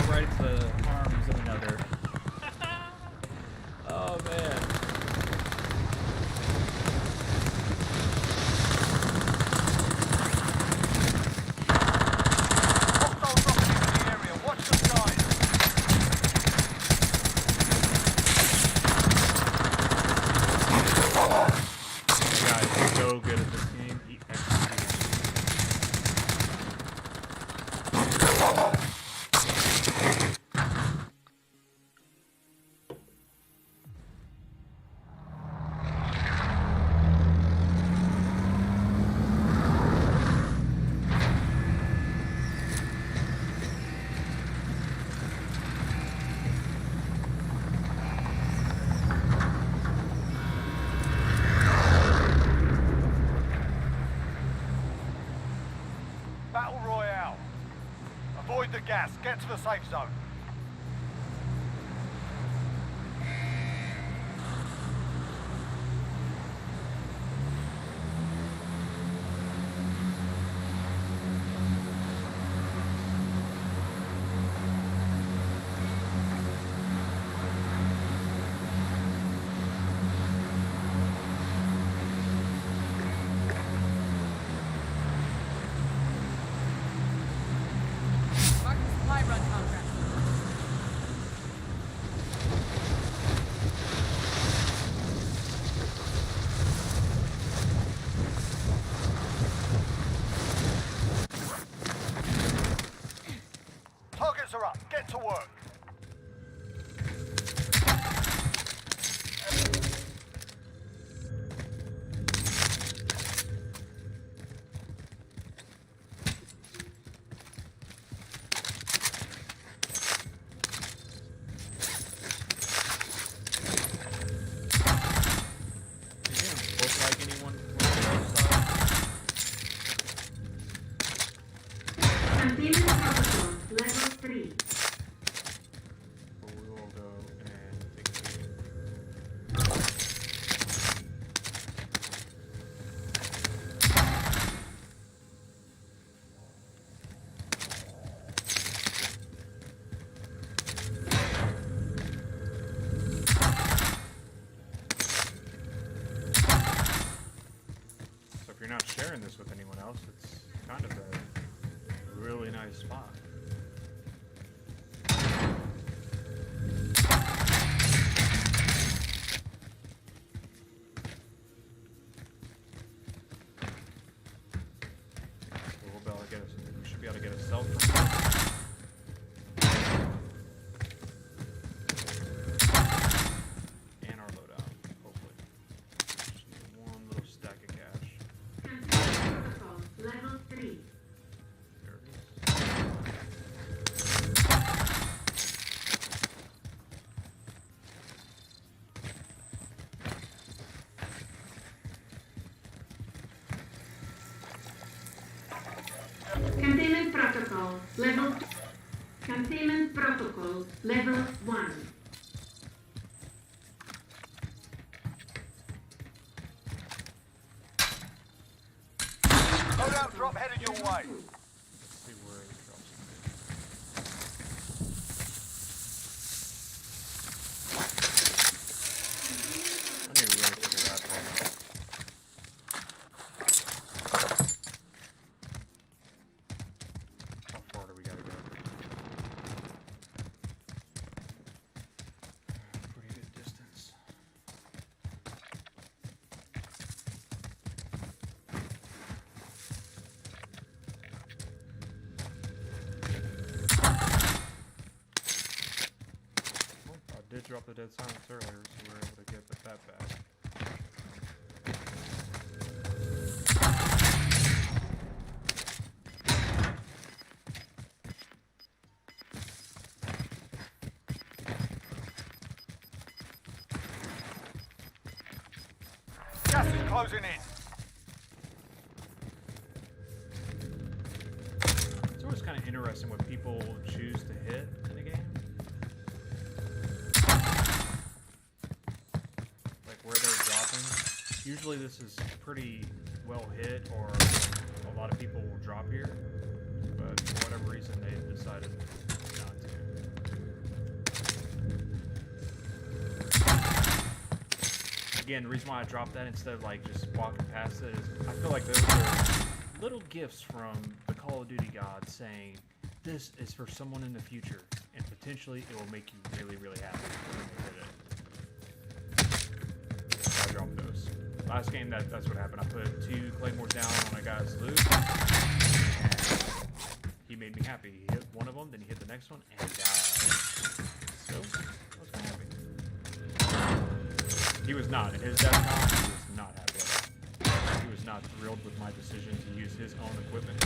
Right to the arms of another. Oh man. Hostiles dropping into the area. Watch the skies. This guy is so good at this game. He executes. Battle Royale. Avoid the gas. Get to the safe zone. Mark the supply run contract. get to work. Containment protocol, level 3. We will go and fix it. So if you're not sharing this with anyone else, it's kind of a really nice spot. We'll be able to get we should be able to get a cell from here. And our loadout, hopefully. Just need one little stack of cash. Containment protocol, level 3. There it is. Containment protocol, level 2. Containment protocol, level 1. Loadout drop headed your way. Let's see where it drops. I need to really figure that out. How far do we gotta go? Pretty good distance. Well, I did drop the dead silence earlier, so we were able to get that back. Gas is closing in. It's always kind of interesting what people choose to hit in the game. Like where they're dropping. Usually this is pretty well hit, or a lot of people will drop here. But for whatever reason they decided not to. Again, the reason why I dropped that instead of like just walking past it is I feel like those are little gifts from the Call of Duty gods saying this is for someone in the future and potentially it will make you really, really happy when they hit it. So I dropped those. Last game that's what happened. I put 2 claymores down on a guy's loot and he made me happy. He hit one of them, then he hit the next one and died. So I was kind of happy. He was not. In his death count, he was not happy at all. He was not thrilled with my decision to use his own equipment.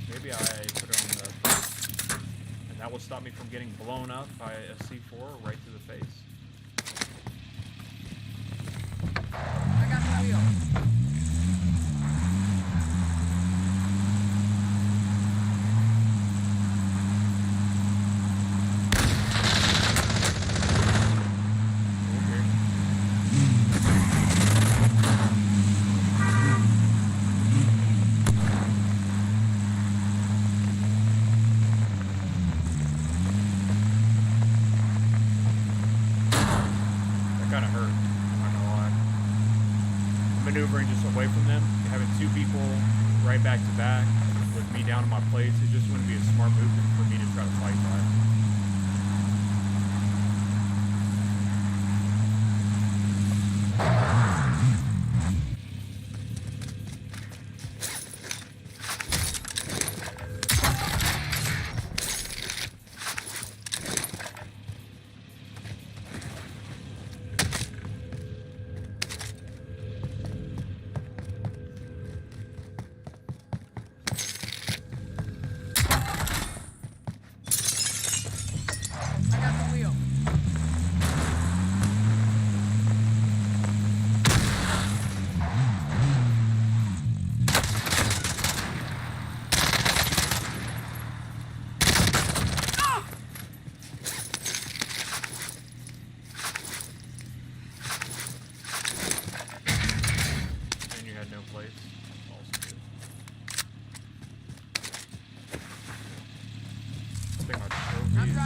Maybe I put it on the... And that will stop me from getting blown up by a C4 right to the face. I got the wheel. Maneuvering just away from them, having 2 people right back to back with me down in my place, it just wouldn't be a smart move for me to try to fight by.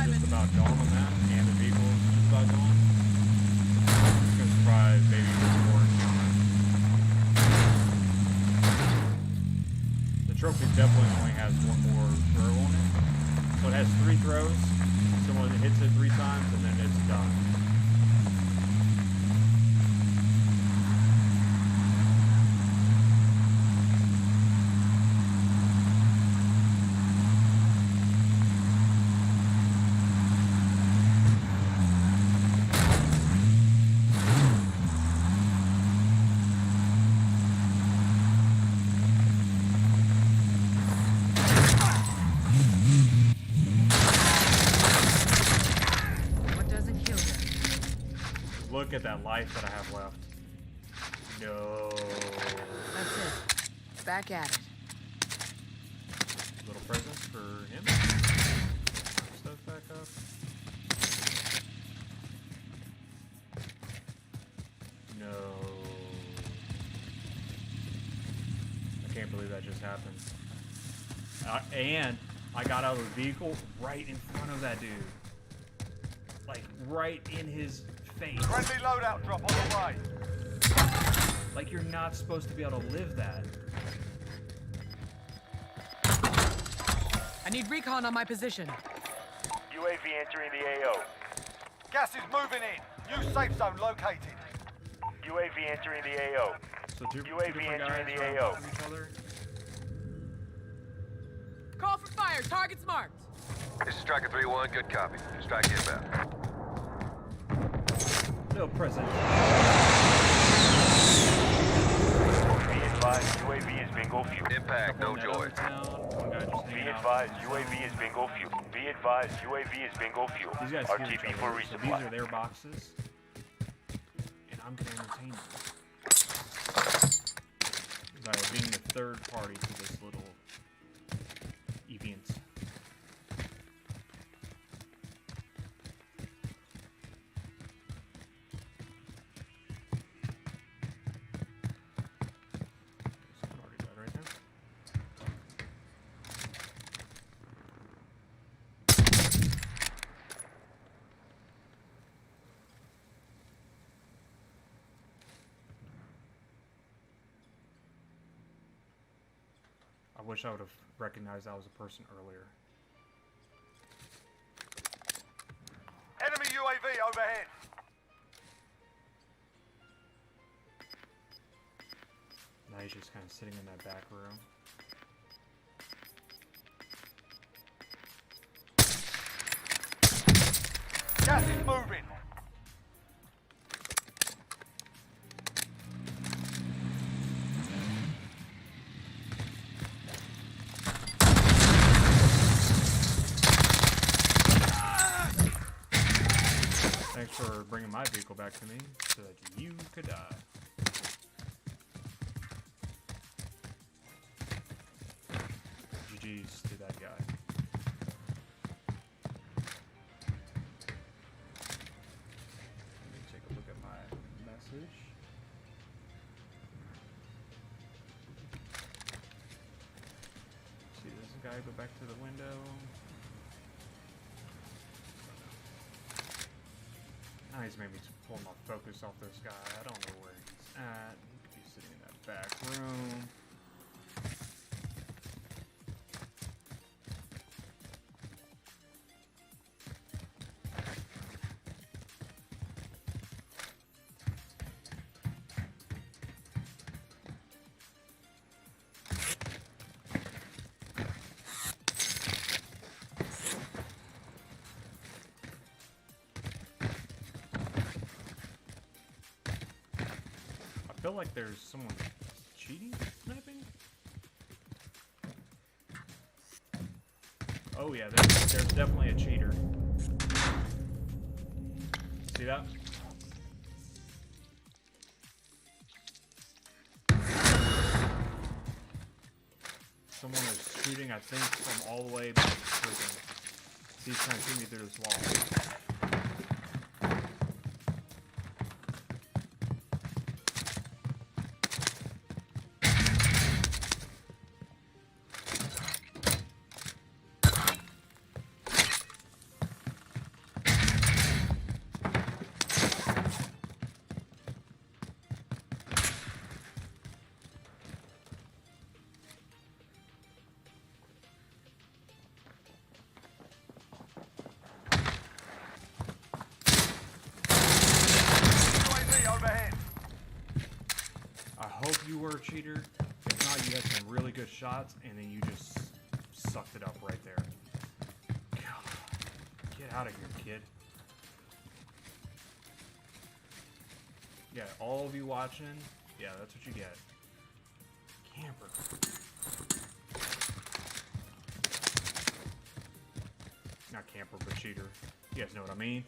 just about gone on that, and the vehicle is just about gone. It's gonna surprise maybe this more. The trophy definitely only has one more throw on it. So it has 3 throws. Someone hits it 3 times and then it's done. Look at that life that I have left. No. That's it. Back at it. Little present for him. Stuff back up. No. I can't believe that just happened. And I got out of the vehicle right in front of that dude. Like right in his face. Friendly loadout drop on the way. Like you're not supposed to be able to live that. I need recon on my position. UAV entering the AO. Gas is moving in. New safe zone located. UAV entering the AO. So two UAV different entering guys the are AO. on each other. Call for fire. Target's marked. This is Striker 3-1, good copy. Strike inbound. No present. Be advised, UAV is bingo fuel. Impact, no joy. One guy just Be hanging out. advised, UAV is bingo fuel. Be advised, UAV is bingo fuel. These guys hear each RTB for other, so these resupply. are their boxes. And I'm gonna entertain them. By being the third party to this little event. Someone already died right there. I wish I would have recognized that was a person earlier. Enemy UAV overhead. Now he's just kind of sitting in that back room. Gas is moving. Thanks for bringing my vehicle back to me so that you could die. GG's to that guy. Let me take a look at my message. See this guy go back to the window. Now he's made me pull my focus off this guy. I don't know where he's at. He could be sitting in that back room. I feel like there's someone cheating, sniping. Oh yeah, there's definitely a cheater. See that? Someone is shooting, I think, from all the way back to prison. He's trying to shoot me through this wall. hope you were a cheater. If not, you had some really good shots, and then you just sucked it up right there. God, get out of here, kid. Yeah, all of you watching, yeah, that's what you get. Camper. Not camper, but cheater. You guys know what I mean?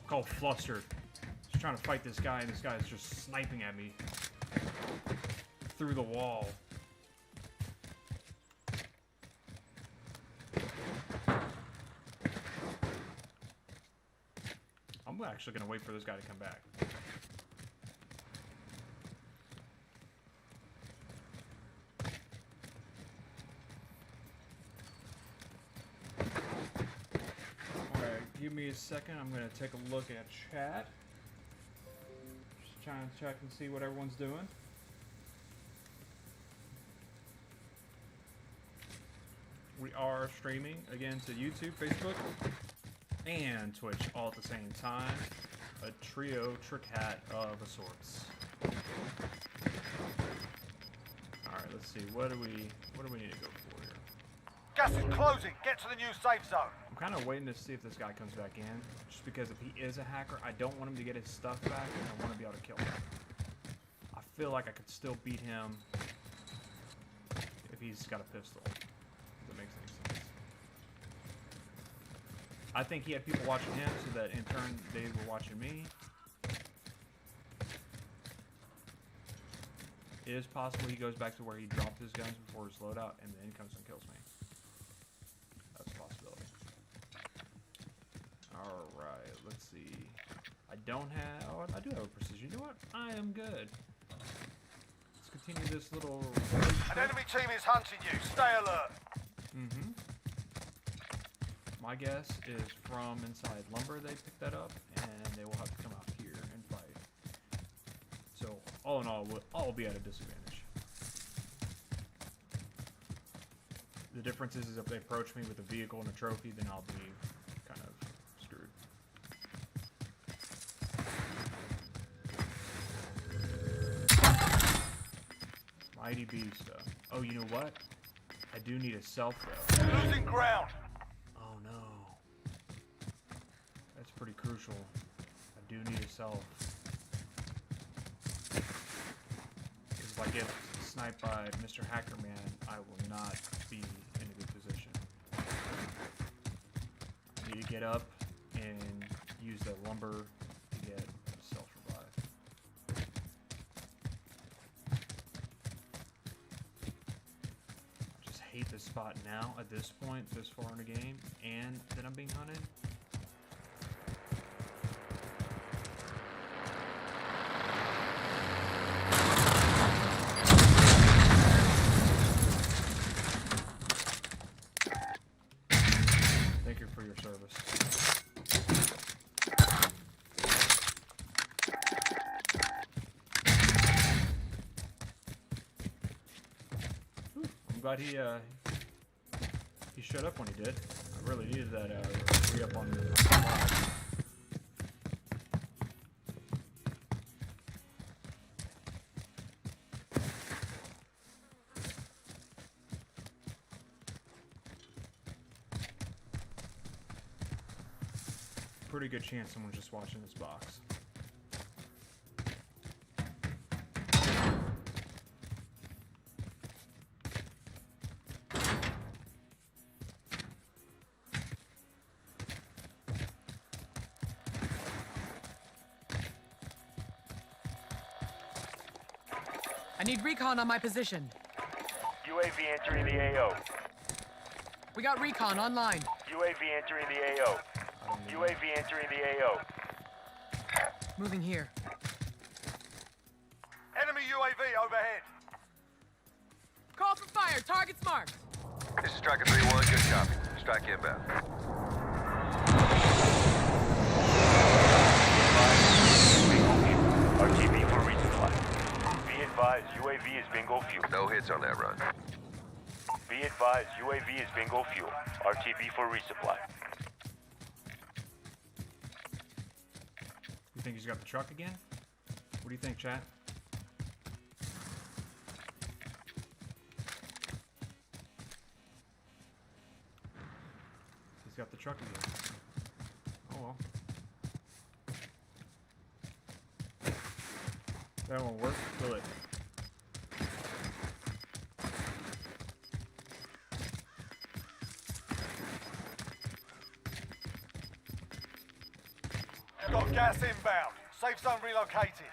Called flustered. Just trying to fight this guy, and this guy is just sniping at me through the wall. I'm actually gonna wait for this guy to come back. Give me a second. I'm gonna take a look at chat. Just trying to check and see what everyone's doing. We are streaming again to YouTube, Facebook, and Twitch all at the same time. A trio trick hat of a sorts. All right, let's see. What do we need to go for here? Gas is closing. Get to the new safe zone. I'm kind of waiting to see if this guy comes back in, just because if he is a hacker, I don't want him to get his stuff back, and I want to be able to kill him. I feel like I could still beat him if he's got a pistol. If that makes any sense. I think he had people watching him, so that in turn they were watching me. It is possible he goes back to where he dropped his guns before his loadout, and then comes and kills me. That's a possibility. Alright, let's see. I don't have... Oh, I do have a precision. You know what? I am good. Let's continue this little... An enemy team is hunting you. Stay alert. Mm-hmm. My guess is from inside lumber they picked that up, and they will have to come out here and fight. So, all in all, we'll all be at a disadvantage. The difference is if they approach me with a vehicle and a trophy, then I'll be kind of screwed. Mighty B stuff. Oh, you know what? I do need a self though. Losing ground. Oh no. That's pretty crucial. I do need a self. Because if I get sniped by Mr. Hackerman, I will not be in a good position. I need to get up and use the lumber to get self-revive. I just hate this spot now at this point, this far in the game, and that I'm being hunted. Thank you for your service. I'm glad he showed up when he did. I really needed that re-up on the supply. Pretty good chance someone's just watching this box. I need recon on my position. UAV entering the AO. We got recon online. UAV entering the AO. UAV entering the AO. Moving here. Enemy UAV overhead. Call for fire. Target's marked. This is Striker 3-1, good copy. Strike inbound. RTB for resupply. Be advised, UAV is bingo fuel. No hits on that run. Be advised, UAV is bingo fuel. RTB for resupply. You think he's got the truck again? What do you think, chat? truck again. Oh well. That won't work, will it? You've got gas inbound. Safe zone relocated.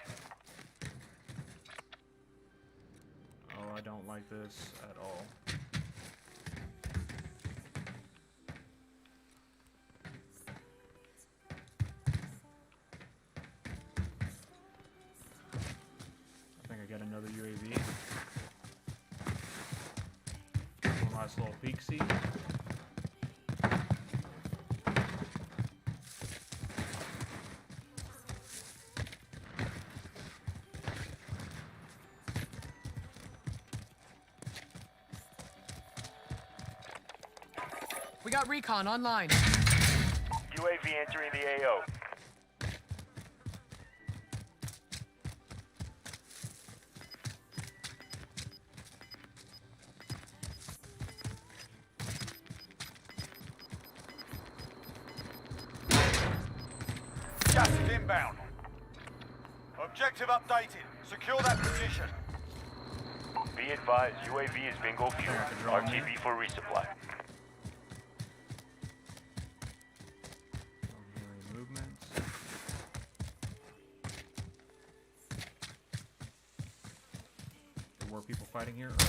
Oh, I don't like this at all. I think I got another UAV. One last little peek-see. We got recon online. UAV entering the AO. Gas is inbound. Objective updated. Secure that position. Be advised, UAV is bingo fuel. RTB for resupply. Movements. There were people fighting here earlier.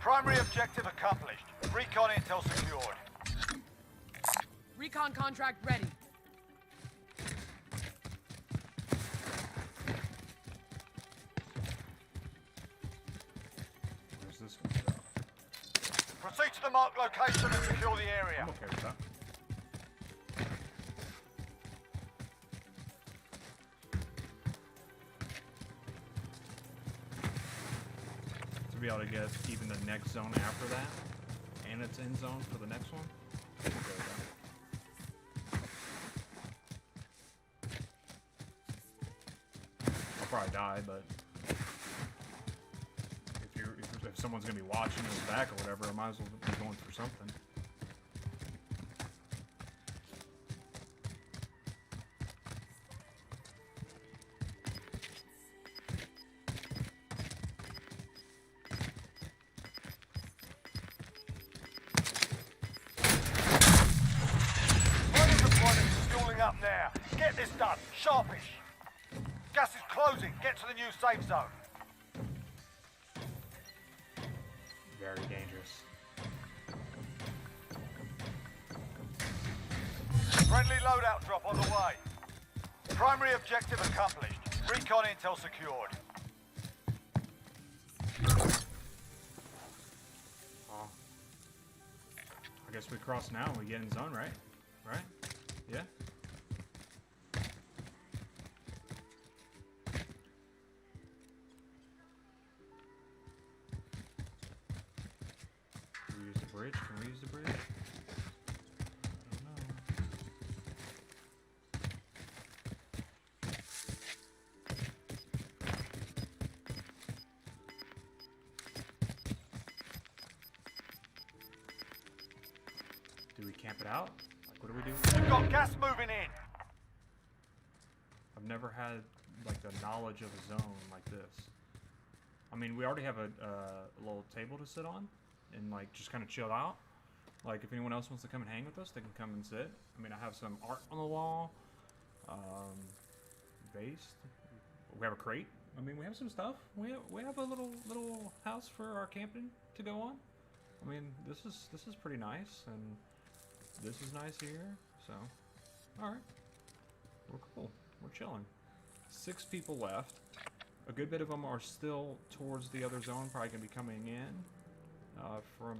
Primary objective accomplished. Recon intel secured. Recon contract ready. Where's this one go? Proceed to the marked location and secure the area. I'm okay with that. To be able to get even the next zone after that, and its end zone for the next one. I'm okay with that. I'll probably die, but if someone's gonna be watching us back or whatever, I might as well be going for something. Running deployment is fueling up now. Get this done. Sharpish. Gas is closing. Get to the new safe zone. Very dangerous. Friendly loadout drop on the way. Primary objective accomplished. Recon intel secured. Oh. I guess we cross now and we get in zone, right? Right? Yeah? Can we use the bridge? Can we use the bridge? I don't know. Do we camp it out? Like, what do we do? You've got gas moving in. I've never had like the knowledge of a zone like this. I mean, we already have a little table to sit on and like just kind of chill out. Like if anyone else wants to come and hang with us, they can come and sit. I mean, I have some art on the wall, vase. We have a crate. I mean, we have some stuff. We have a little house for our camping to go on. I mean, this is pretty nice, and this is nice here. So, all right, we're cool. We're chilling. 6 people left. A good bit of them are still towards the other zone, probably gonna be coming in from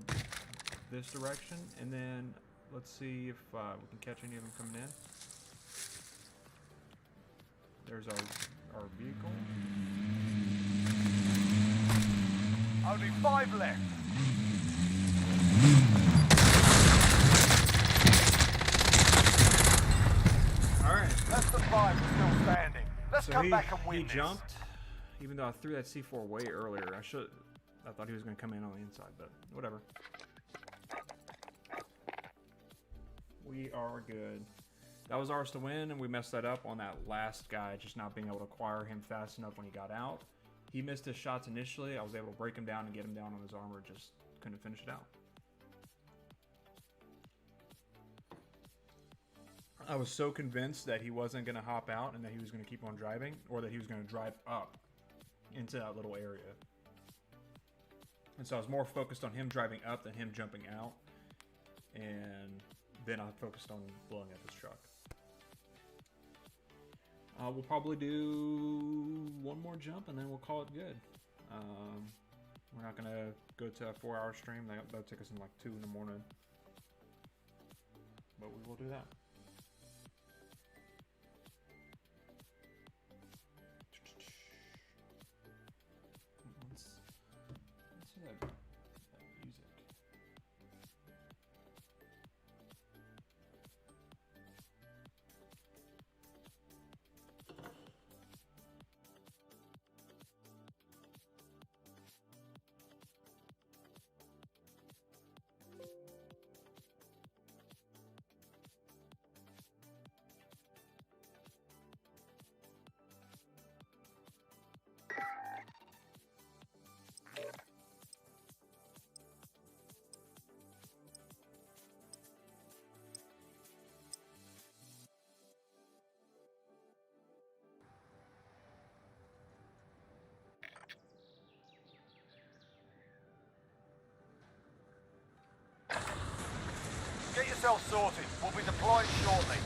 this direction. And then let's see if we can catch any of them coming in. There's our vehicle. Only 5 left. Alright. Less than 5 is still standing. Let's So come back and win he this. jumped, even though I threw that C4 way earlier. I thought he was going to come in on the inside, but whatever. We are good. That was ours to win, and we messed that up on that last guy, just not being able to acquire him fast enough when he got out. He missed his shots initially. I was able to break him down and get him down on his armor, just couldn't finish it out. I was so convinced that he wasn't going to hop out and that he was going to keep on driving, or that he was going to drive up into that little area. And so I was more focused on him driving up than him jumping out. And then I focused on blowing up his truck. We'll probably do one more jump and then we'll call it good. We're not going to go to a 4-hour stream. That'll take us in like 2 in the morning. But we will do that. Let's see that music. Get yourself sorted. We'll be deploying shortly.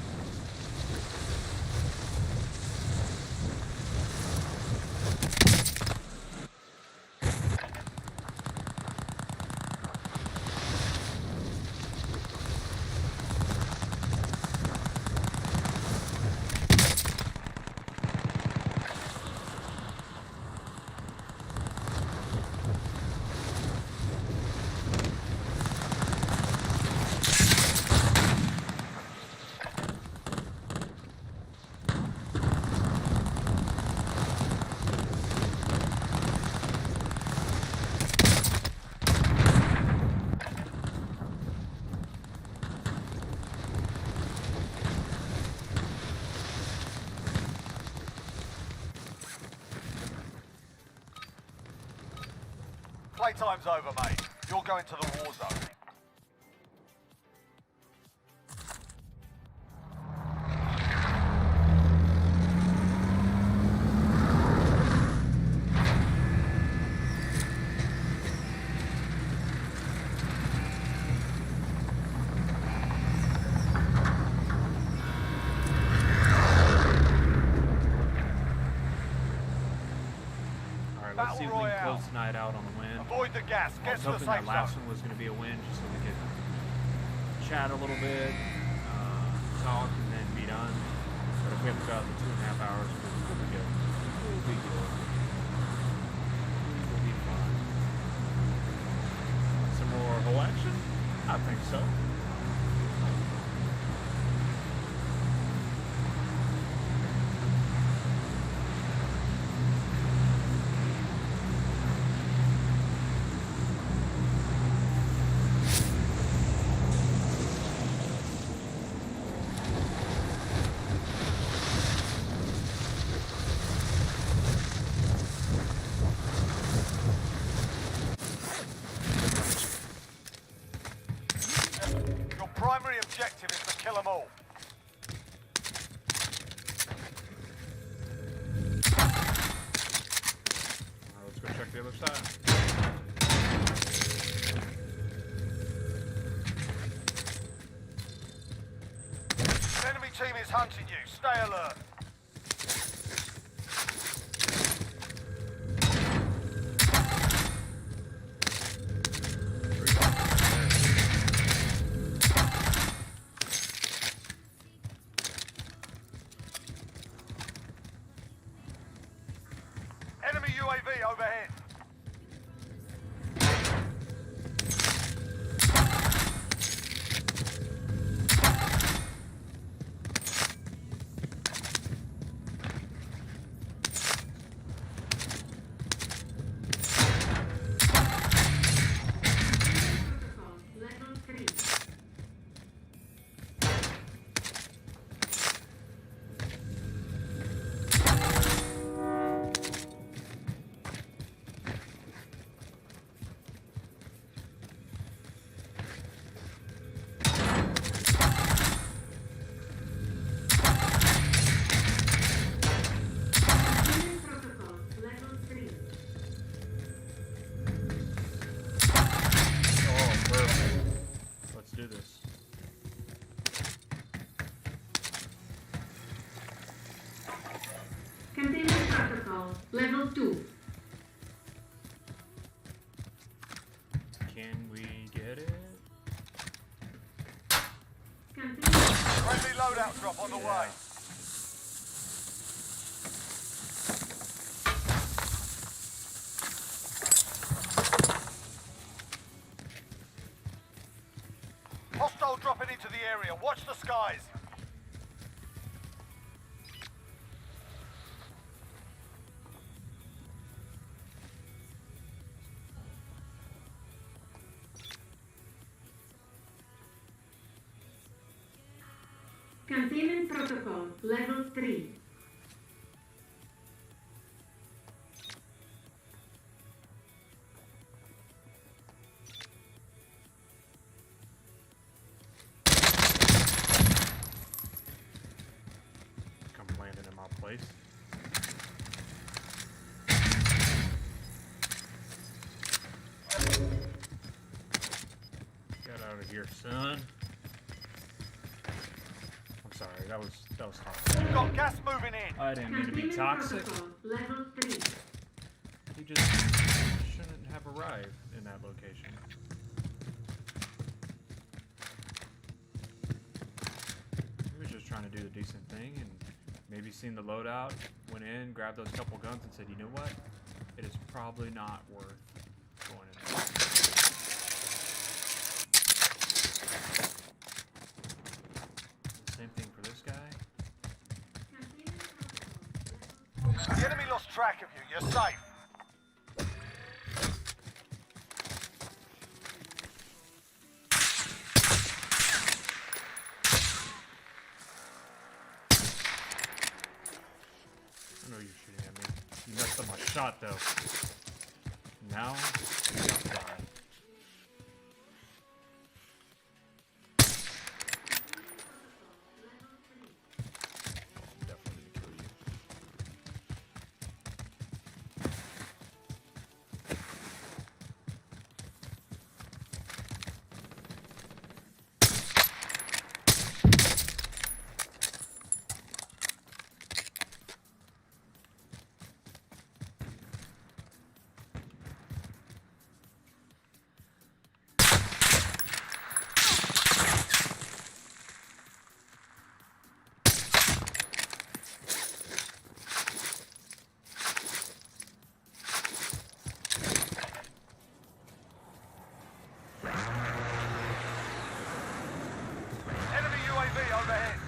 Playtime's over, mate. You're going to the war zone. Alright, let's see if we can close tonight out on the win. Avoid the gas. I Get was to the hoping safe that last zone. one was going to be a win, just so we could chat a little bit, talk, and then be done. But if we have to go out for 2.5 hours, we'll be good. We'll be good. We'll be fine. Some more whole action? I think so. Your primary objective is to kill them all. Alright, let's go check the other side. The enemy team is hunting you. Stay alert. Enemy UAV overhead. level 2. Can we get it? Containment Friendly loadout drop on the way. Hostile dropping into the area. Watch the skies. Containment protocol level 3. Come landing in my place. Get out of here, son. I'm sorry, that was toxic. You've got gas moving in. I didn't mean to be Containment toxic. protocol level 3. He just shouldn't have arrived in that location. He was just trying to do the decent thing and maybe seen the loadout, went in, grabbed those couple guns and said, you know what? It is probably not worth going in there. Same thing for this guy. Containment protocol level The enemy lost track of you. You're safe. I know you're shooting at me. You messed up my shot though. Now, you're gonna die. I'm definitely gonna kill you. Enemy UAV overhead.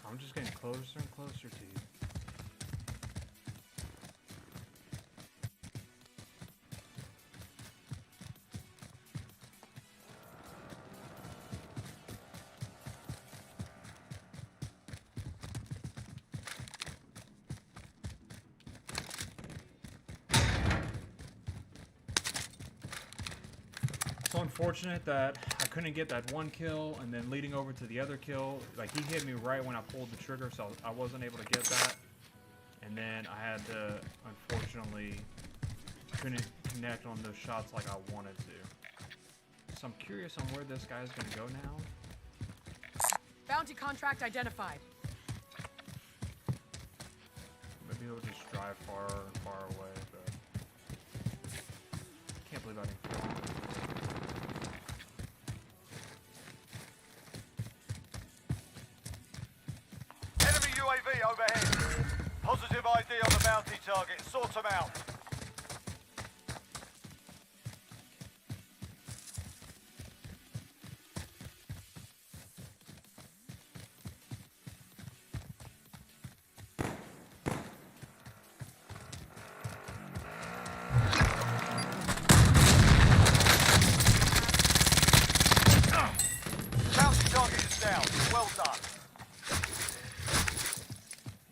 I'm just getting closer and closer to you. So unfortunate that I couldn't get that one kill, and then leading over to the other kill, like he hit me right when I pulled the trigger, so I wasn't able to get that. And then I had to, unfortunately, couldn't connect on those shots like I wanted to. So I'm curious on where this guy's gonna go now. Bounty contract identified. Maybe he'll just drive far and far away, but can't believe I didn't kill him. Enemy UAV overhead. Positive ID on the bounty target. Sort them out. Bounty target is down. Well done.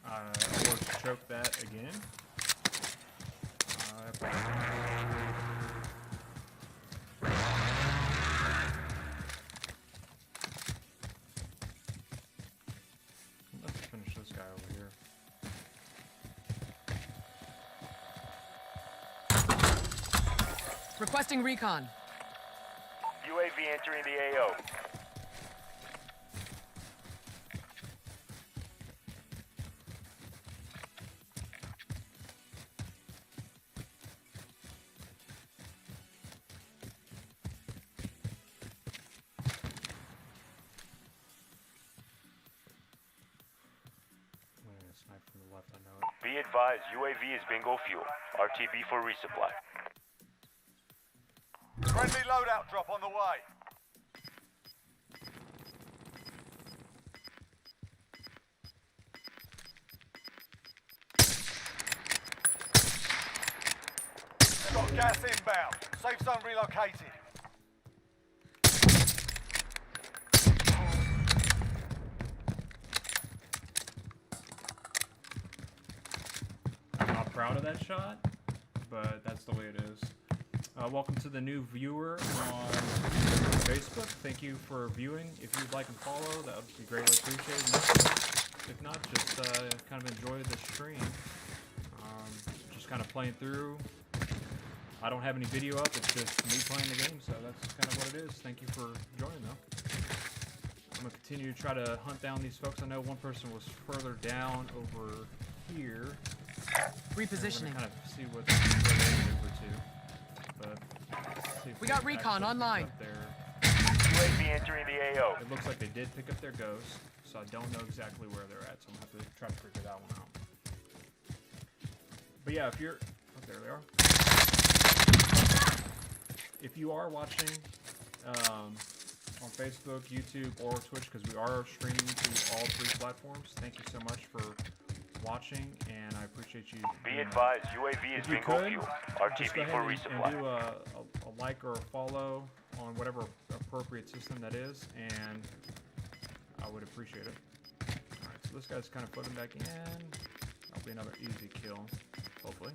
I almost choked that again. Let's finish this guy over here. Requesting recon. UAV entering the AO. I'm gonna snipe from the left, I know it. Be advised, UAV is bingo fuel. RTB for resupply. Friendly loadout drop on the way. Got gas inbound. Safe zone relocated. I'm not proud of that shot, but that's the way it is. Welcome to the new viewer on Facebook. Thank you for viewing. If you'd like and follow, that would be greatly appreciated. If not, just kind of enjoy the stream. Just kind of playing through. I don't have any video up. It's just me playing the game, so that's kind of what it is. Thank you for joining, though. I'm going to continue to try to hunt down these folks. I know one person was further down over here. Repositioning. Kind of see what they're over to. But see if We got recon actually online. pick up UAV entering the AO. it looks like they did pick up their ghost, so I don't know exactly where they're at. So I'm gonna have to try to figure that one out. But yeah, if you're, oh, there they are. If you are watching on Facebook, YouTube, or Twitch, because we are streaming to all 3 platforms, thank you so much for watching, and I appreciate you. Be advised, UAV is If you bingo could, fuel. just go RTB for ahead and resupply. do a like or a follow on whatever appropriate system that is, and I would appreciate it. Alright, so this guy's kind of floating back in. That'll be another easy kill, hopefully.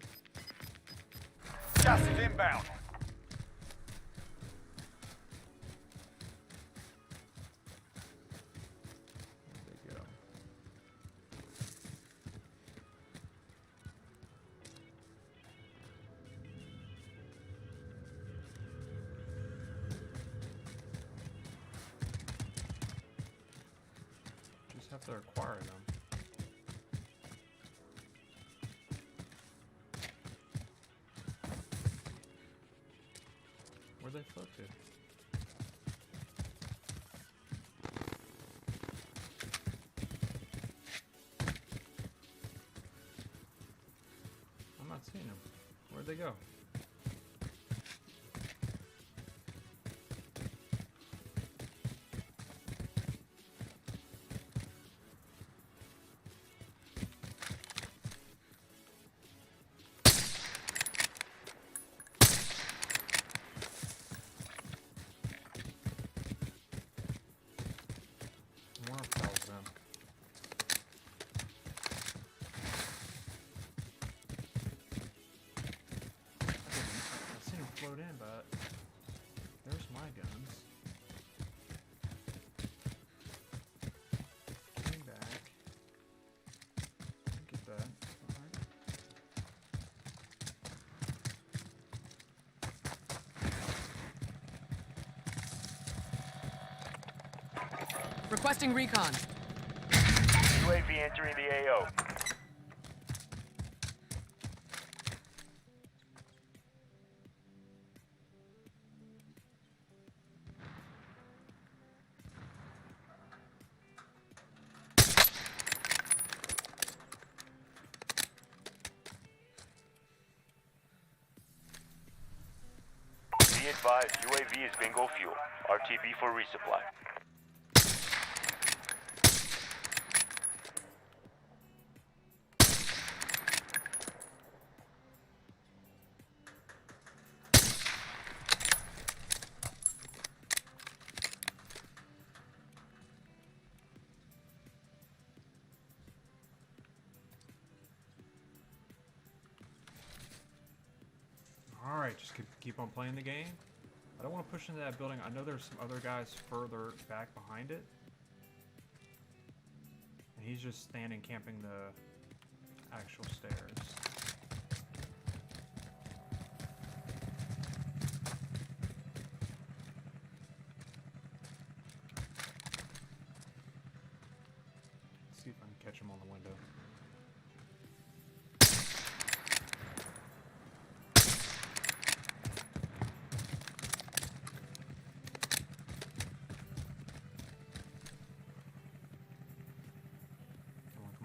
Gas is inbound. There they go. Just have to acquire them. Where'd they float to? I'm not seeing them. Where'd they go? I wonder if that was them. I've seen them float in, but there's my guns. Getting back. Get that. Alright. Requesting recon. UAV entering the AO. Be advised, UAV is bingo fuel. RTB for resupply. Alright, just keep on playing the game. I don't want to push into that building. I know there's some other guys further back behind it. And he's just standing camping the actual stairs. catch him on the window.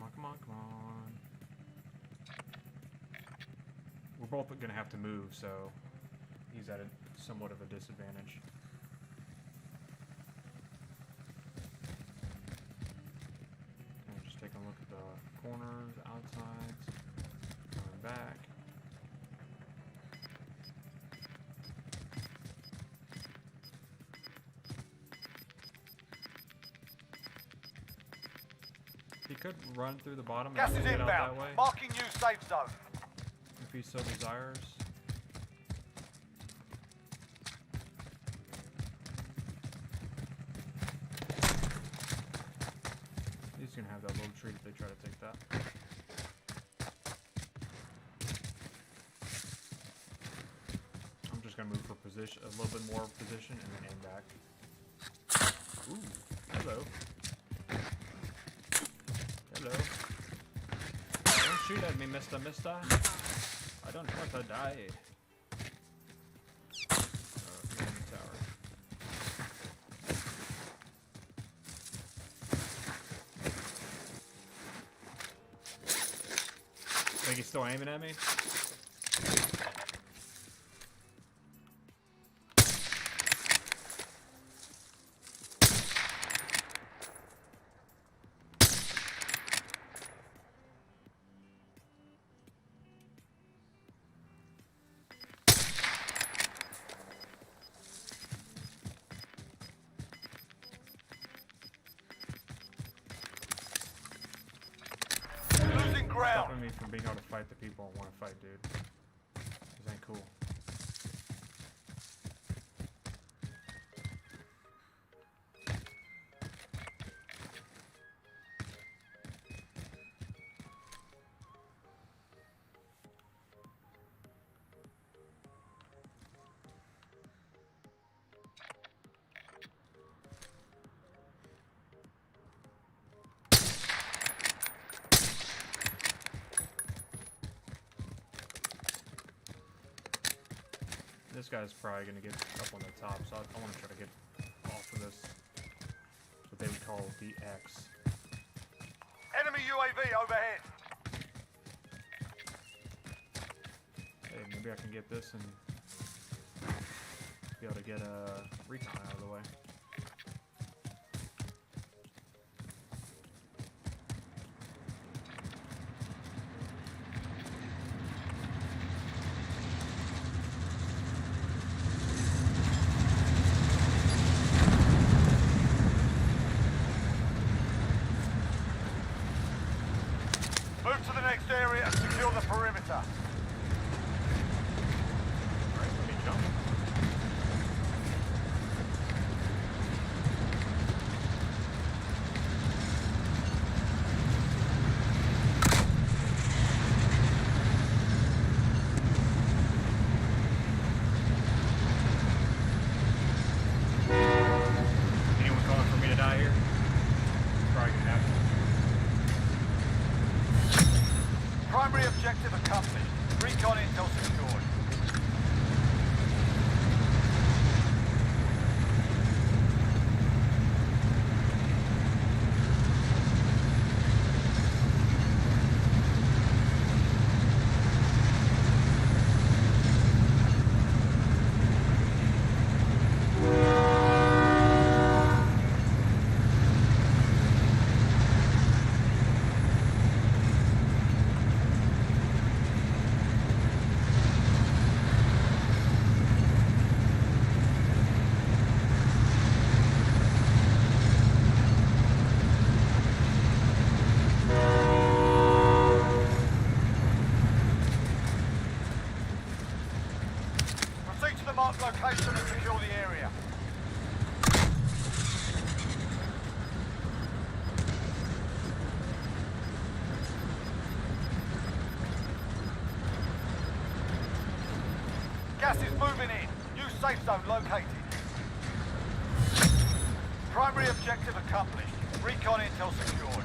Come on. We're both gonna have to move, so he's at somewhat of a disadvantage. And just taking a look at the corners, outsides, coming back. He could run through the bottom Gas and is get out that inbound. way, Marking new safe zone. if he so desires. He's gonna have that little treat if they try to take that. I'm just gonna move for position, a little bit more position, and then aim back. Ooh, hello. Hello. Don't shoot at me, mister. I don't want to die. Man in the tower. Think he's still aiming at me? Losing ground. Stopping me from being able to fight the people I want to fight, dude. This ain't cool. This guy's probably gonna get up on the top, so I want to try to get off of this. That's what they would call the X. Enemy UAV overhead. Hey, maybe I can get this and be able to get a recon out of the way. Move to the next area and secure the perimeter. Alright, let me jump. Anyone calling for me to die here? Probably gonna happen. Primary objective accomplished. Recon intel secured. Proceed to the marked location and secure the area. Gas is moving in. New safe zone located. Primary objective accomplished. Recon intel secured.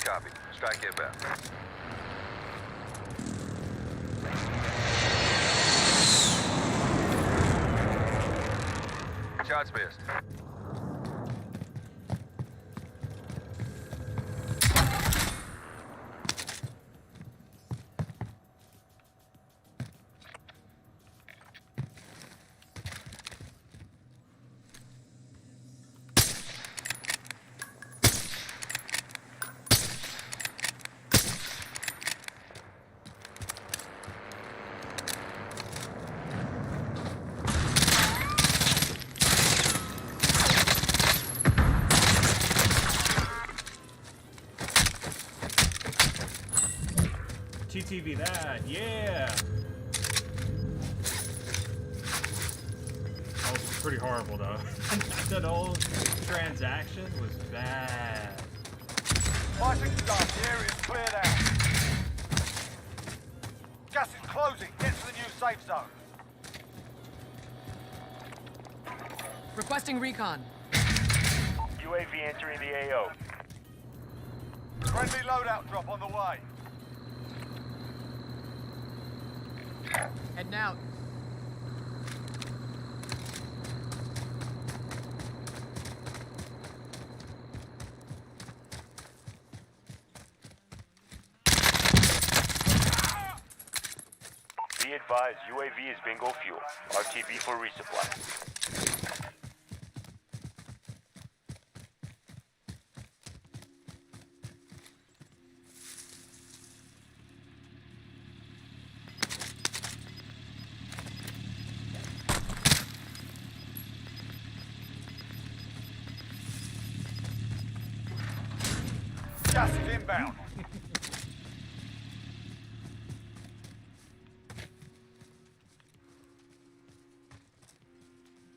copy. Strike inbound. Shots missed. TTV that, yeah! That was pretty horrible though. That whole transaction was bad. Fighting's done. The area's cleared out. Gas is closing. Get to the new safe zone. Requesting recon. UAV entering the AO. Friendly loadout drop on the way. Heading out. Be advised, UAV is bingo fuel. RTB for resupply. Gas is inbound.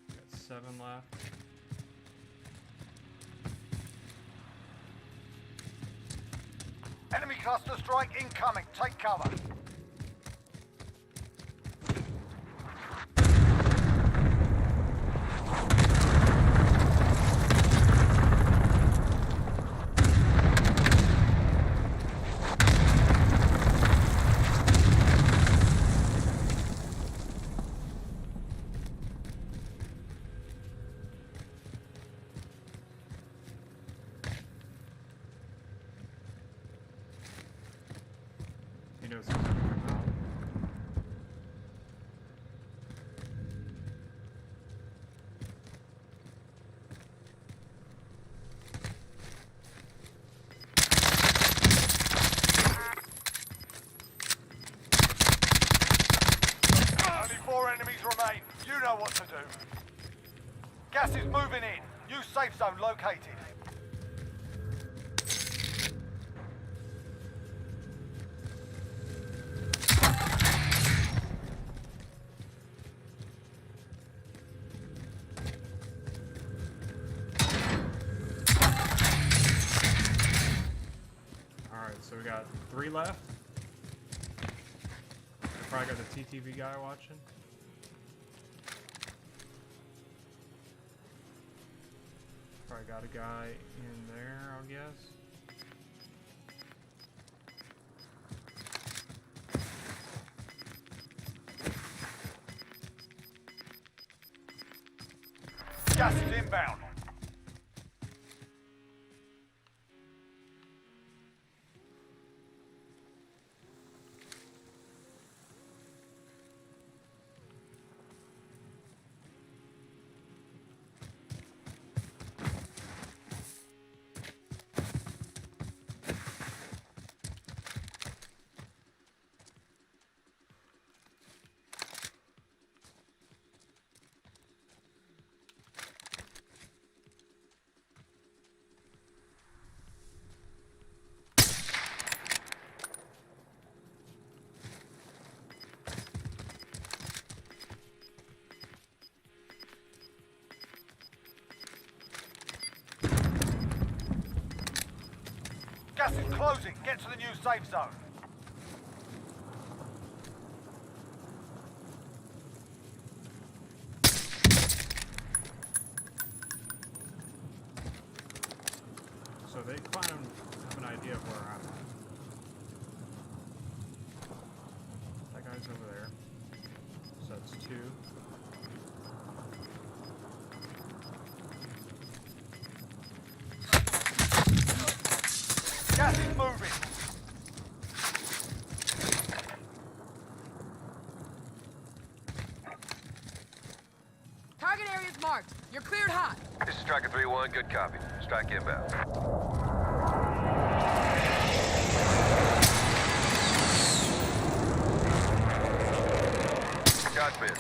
Got 7 left. Enemy cluster strike incoming. Take cover. He knows he's gonna come out. Only 4 enemies remain. You know what to do. Gas is moving in. New safe zone located. Alright, so we got 3 left. Probably got the TTV guy watching. Probably got a guy in there, I guess. Gas is inbound. Gas is closing. Get to the new safe zone. So they kind of have an idea of where marked. You're cleared hot. This is Striker 3-1, good copy. Strike inbound. Got bit.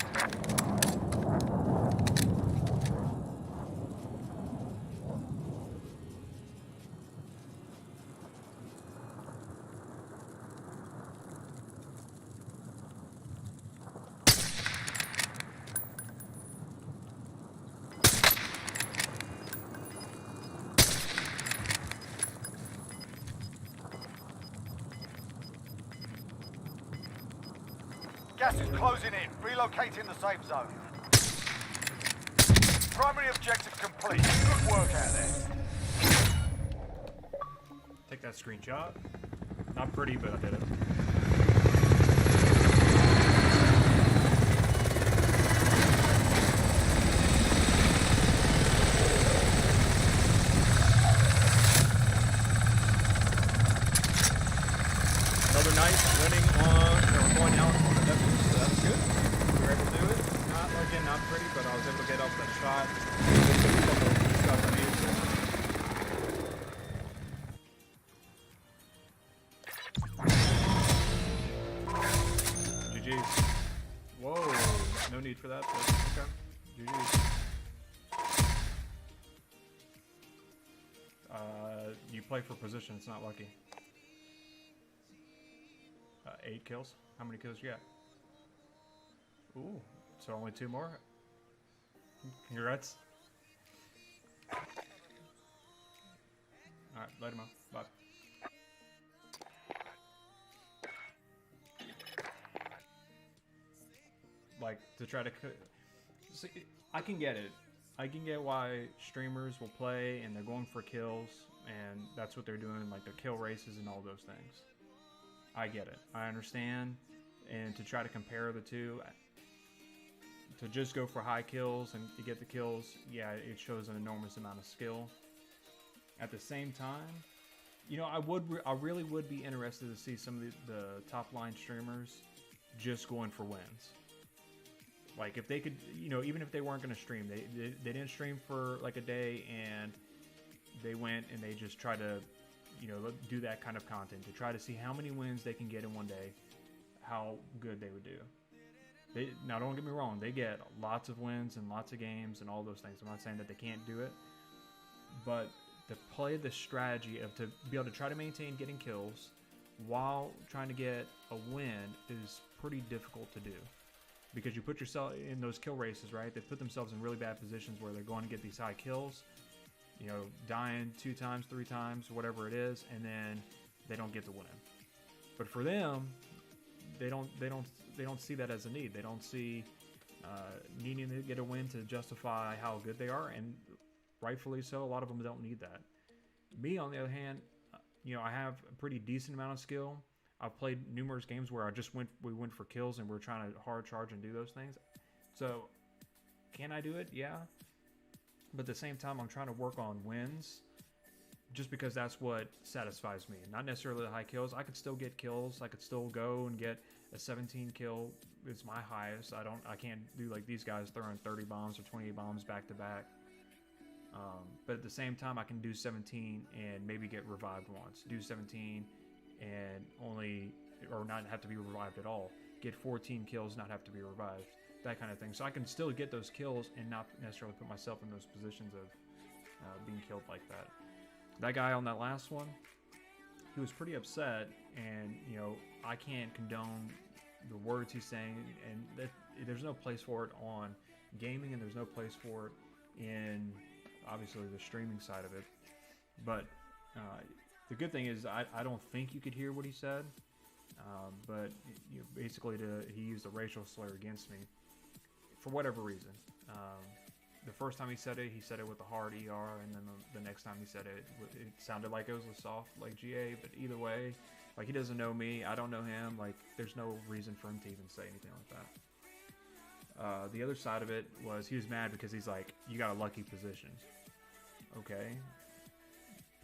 Gas is closing in. Relocating the safe zone. Primary objective complete. Good work out there. Take that screenshot. Not pretty, but I did it. Another night winning on, or going out on a W, so that's good. We were able to do it. Not, again, not pretty, but I was able to get up that shot. Stuff I needed to. GG's. Whoa, no need for that, but okay. GG's. You play for position, it's not lucky. 8 kills. How many kills you got? Ooh, so only 2 more? Congrats. Alright, light him up. Bye. Like, to try to... See, I can get it. I can get why streamers will play and they're going for kills, and that's what they're doing, like the kill races and all those things. I get it. I understand. And to try to compare the two, to just go for high kills and to get the kills, yeah, it shows an enormous amount of skill. At the same time, you know, I really would be interested to see some of the top line streamers just going for wins. Like if they could, you know, even if they weren't going to stream, they didn't stream for like a day and they went and they just tried to, you know, do that kind of content to try to see how many wins they can get in one day, how good they would do. Now don't get me wrong, they get lots of wins and lots of games and all those things. I'm not saying that they can't do it, but to play the strategy of to be able to try to maintain getting kills while trying to get a win is pretty difficult to do. Because you put yourself in those kill races, right? They put themselves in really bad positions where they're going to get these high kills, you know, dying 2 times, 3 times, whatever it is, and then they don't get the win. But for them, they don't see that as a need. They don't see needing to get a win to justify how good they are, and rightfully so. A lot of them don't need that. Me, on the other hand, you know, I have a pretty decent amount of skill. I've played numerous games where we went for kills and we're trying to hard charge and do those things. So, can I do it? Yeah. But at the same time, I'm trying to work on wins just because that's what satisfies me. Not necessarily the high kills. I could still get kills. I could still go and get a 17 kill. It's my highest. I can't do like these guys throwing 30 bombs or 28 bombs back to back. But at the same time, I can do 17 and maybe get revived once. Do 17 and not have to be revived at all. Get 14 kills, not have to be revived. That kind of thing. So I can still get those kills and not necessarily put myself in those positions of being killed like that. That guy on that last one, he was pretty upset, and you know, I can't condone the words he's saying, and there's no place for it on gaming, and there's no place for it in obviously the streaming side of it. But the good thing is I don't think you could hear what he said, but you know, basically he used a racial slur against me for whatever reason. The first time he said it with a hard ER, and then the next time he said it sounded like it was a soft like GA. But either way, like, he doesn't know me, I don't know him. Like, there's no reason for him to even say anything like that. The other side of it was he was mad because he's like, you got a lucky position. Okay.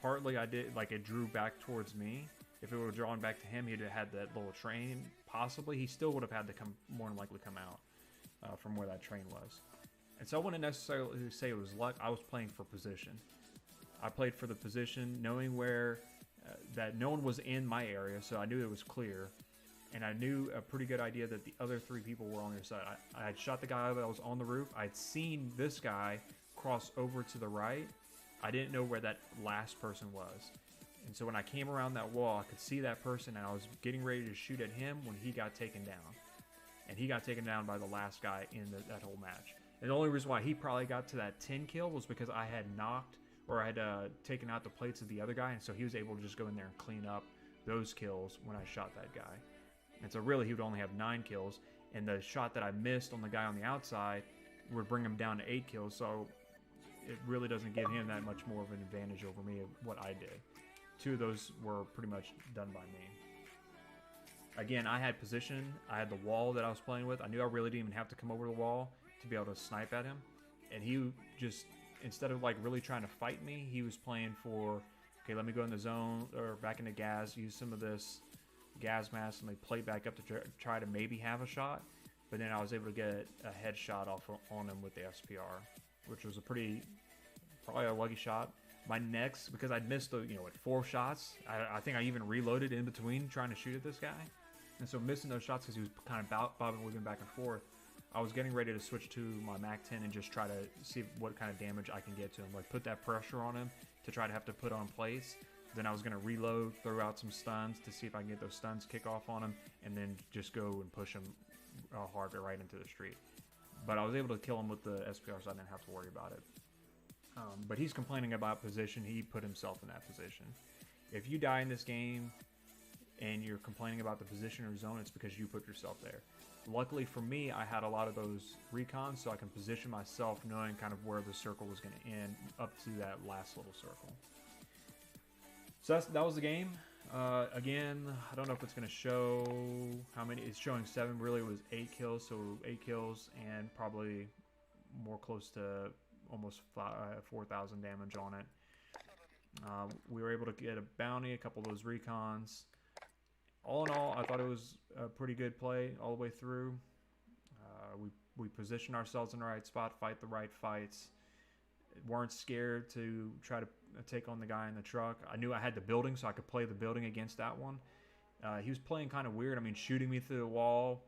Partly I did, like, it drew back towards me. If it were drawn back to him, he'd have had that little train. Possibly, he still would have had to more than likely come out from where that train was. And so I wouldn't necessarily say it was luck. I was playing for position. I played for the position, knowing where that no one was in my area, so I knew it was clear. And I knew a pretty good idea that the other 3 people were on their side. I had shot the guy that was on the roof. I'd seen this guy cross over to the right. I didn't know where that last person was. And so when I came around that wall, I could see that person, and I was getting ready to shoot at him when he got taken down. And he got taken down by the last guy in that whole match. And the only reason why he probably got to that 10 kill was because I had knocked, or I had taken out the plates of the other guy, and so he was able to just go in there and clean up those kills when I shot that guy. And so really he would only have 9 kills, and the shot that I missed on the guy on the outside would bring him down to 8 kills, so it really doesn't give him that much more of an advantage over me of what I did. 2 of those were pretty much done by me. Again, I had position, I had the wall that I was playing with. I knew I really didn't even have to come over the wall to be able to snipe at him, and he just, instead of like really trying to fight me, he was playing for, okay, let me go in the zone or back into gas, use some of this gas mask, and they play back up to try to maybe have a shot. But then I was able to get a headshot off on him with the SPR, which was probably a lucky shot. My next, because I'd missed 4 shots, I think I even reloaded in between trying to shoot at this guy. And so missing those shots because he was kind of bobbing, weaving back and forth, I was getting ready to switch to my MAC-10 and just try to see what kind of damage I can get to him. Like put that pressure on him to try to have to put on plates. Then I was going to reload, throw out some stuns to see if I can get those stuns kick off on him, and then just go and push him harder right into the street. But I was able to kill him with the SPR, so I didn't have to worry about it. But he's complaining about position. He put himself in that position. If you die in this game and you're complaining about the position or zone, it's because you put yourself there. Luckily for me, I had a lot of those recons, so I can position myself knowing kind of where the circle was going to end up to that last little circle. So that was the game. Again, I don't know if it's going to show how many. It's showing 7. Really, it was 8 kills. So 8 kills and probably more close to almost 4,000 damage on it. We were able to get a bounty, a couple of those recons. All in all, I thought it was a pretty good play all the way through. We positioned ourselves in the right spot, fight the right fights. Weren't scared to try to take on the guy in the truck. I knew I had the building, so I could play the building against that one. He was playing kind of weird. I mean, shooting me through the wall,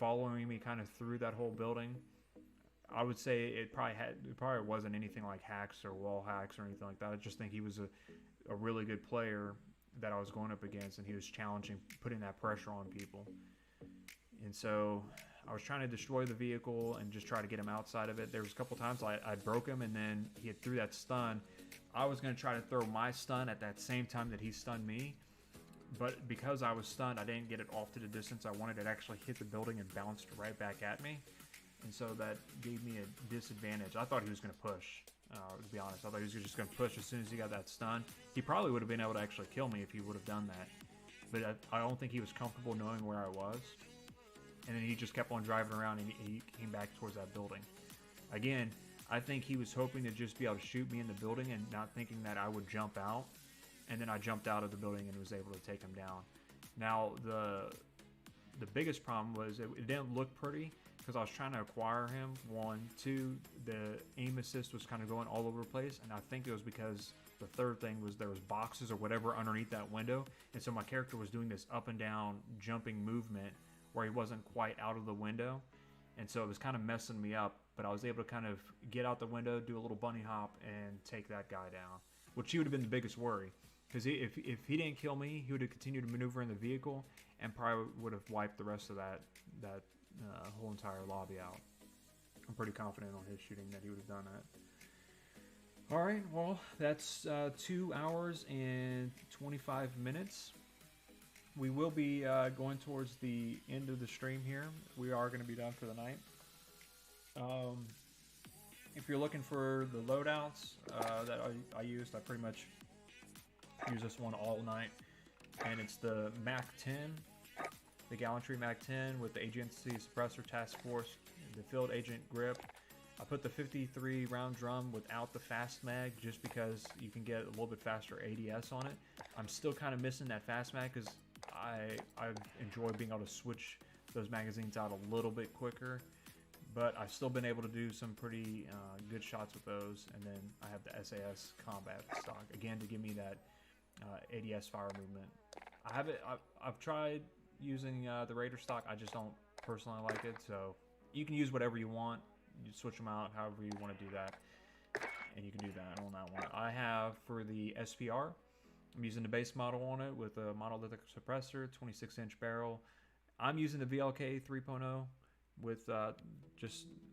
following me kind of through that whole building. I would say it probably wasn't anything like hacks or wall hacks or anything like that. I just think he was a really good player that I was going up against, and he was challenging, putting that pressure on people. And so I was trying to destroy the vehicle and just try to get him outside of it. There was a couple times I broke him, and then he had threw that stun. I was going to try to throw my stun at that same time that he stunned me. But because I was stunned, I didn't get it off to the distance. I wanted it to actually hit the building and bounced right back at me. And so that gave me a disadvantage. I thought he was going to push, to be honest. I thought he was just going to push as soon as he got that stun. He probably would have been able to actually kill me if he would have done that. But I don't think he was comfortable knowing where I was. And then he just kept on driving around, and he came back towards that building. Again, I think he was hoping to just be able to shoot me in the building and not thinking that I would jump out. And then I jumped out of the building and was able to take him down. Now, the biggest problem was it didn't look pretty because I was trying to acquire him, 1. 2, the aim assist was kind of going all over the place, and I think it was because the third thing was there was boxes or whatever underneath that window, and so my character was doing this up and down jumping movement where he wasn't quite out of the window, and so it was kind of messing me up, but I was able to kind of get out the window, do a little bunny hop, and take that guy down, which he would have been the biggest worry. Because if he didn't kill me, he would have continued to maneuver in the vehicle and probably would have wiped the rest of that whole entire lobby out. I'm pretty confident on his shooting that he would have done that. All right, well, that's 2 hours and 25 minutes. We will be going towards the end of the stream here. We are going to be done for the night. If you're looking for the loadouts that I used, I pretty much use this one all night, and it's the MAC-10, the Gallantry MAC-10 with the Agency Suppressor Task Force, the Field Agent Grip. I put the 53 round drum without the fast mag just because you can get a little bit faster ADS on it. I'm still kind of missing that fast mag because I enjoy being able to switch those magazines out a little bit quicker, but I've still been able to do some pretty good shots with those. And then I have the SAS combat stock again to give me that ADS fire movement. I've tried using the Raider stock. I just don't personally like it. So you can use whatever you want. You switch them out however you want to do that, and you can do that on that one. I have for the SPR, I'm using the base model on it with a monolithic suppressor, 26-inch barrel. I'm using the VLK 3.0 with the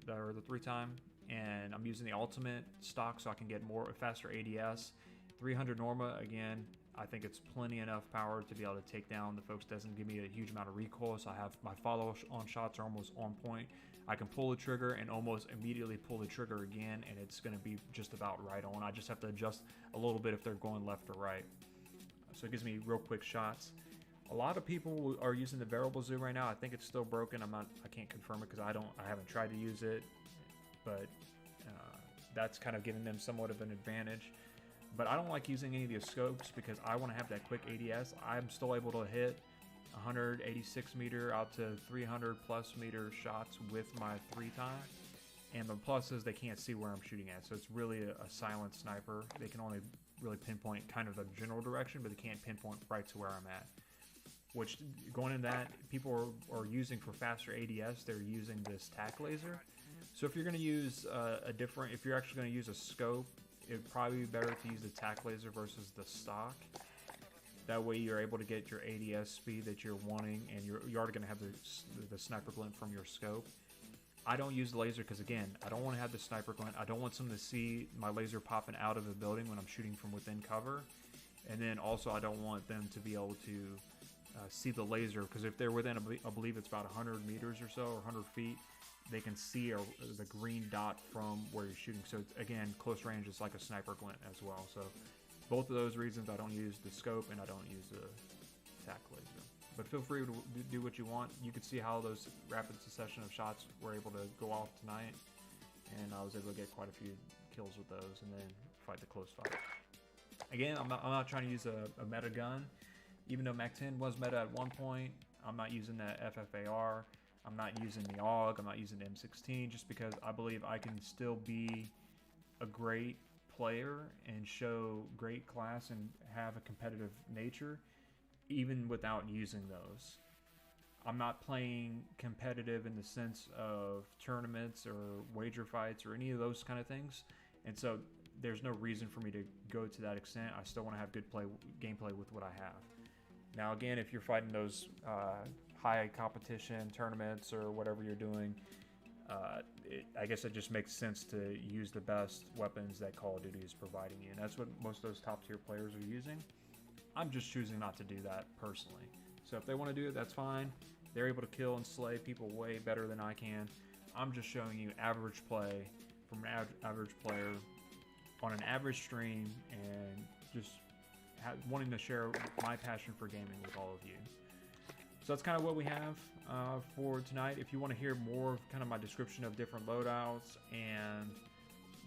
3-time, and I'm using the ultimate stock so I can get faster ADS. 300 Norma, again, I think it's plenty enough power to be able to take down the folks. Doesn't give me a huge amount of recoil, so I have my follow-on shots are almost on point. I can pull the trigger and almost immediately pull the trigger again, and it's going to be just about right on. I just have to adjust a little bit if they're going left or right. So it gives me real quick shots. A lot of people are using the variable zoom right now. I think it's still broken. I can't confirm it because I haven't tried to use it, but that's kind of giving them somewhat of an advantage. But I don't like using any of the scopes because I want to have that quick ADS. I'm still able to hit 186 meter out to 300 plus meter shots with my 3-time. And the plus is they can't see where I'm shooting at. So it's really a silent sniper. They can only really pinpoint kind of the general direction, but they can't pinpoint right to where I'm at. Which, going in that, people are using for faster ADS, they're using this tack laser. So if you're going to use if you're actually going to use a scope, it'd probably be better to use the tack laser versus the stock. That way you're able to get your ADS speed that you're wanting, and you're already going to have the sniper glint from your scope. I don't use the laser because, again, I don't want to have the sniper glint. I don't want someone to see my laser popping out of the building when I'm shooting from within cover. And then also I don't want them to be able to see the laser, because if they're within, I believe it's about 100 meters or so, or 100 feet, they can see the green dot from where you're shooting. So it's, again, close range is like a sniper glint as well. So both of those reasons, I don't use the scope and I don't use the tack laser. But feel free to do what you want. You can see how those rapid succession of shots were able to go off tonight, and I was able to get quite a few kills with those and then fight the close fight. Again, I'm not trying to use a meta gun. Even though MAC-10 was meta at one point, I'm not using the FFAR. I'm not using the AUG. I'm not using the M16, just because I believe I can still be a great player and show great class and have a competitive nature even without using those. I'm not playing competitive in the sense of tournaments or wager fights or any of those kind of things, and so there's no reason for me to go to that extent. I still want to have good gameplay with what I have. Now again, if you're fighting those high competition tournaments or whatever you're doing, I guess it just makes sense to use the best weapons that Call of Duty is providing you, and that's what most of those top tier players are using. I'm just choosing not to do that personally. So if they want to do it, that's fine. They're able to kill and slay people way better than I can. I'm just showing you average play from an average player on an average stream, and just wanting to share my passion for gaming with all of you. So that's kind of what we have for tonight. If you want to hear more of kind of my description of different loadouts, and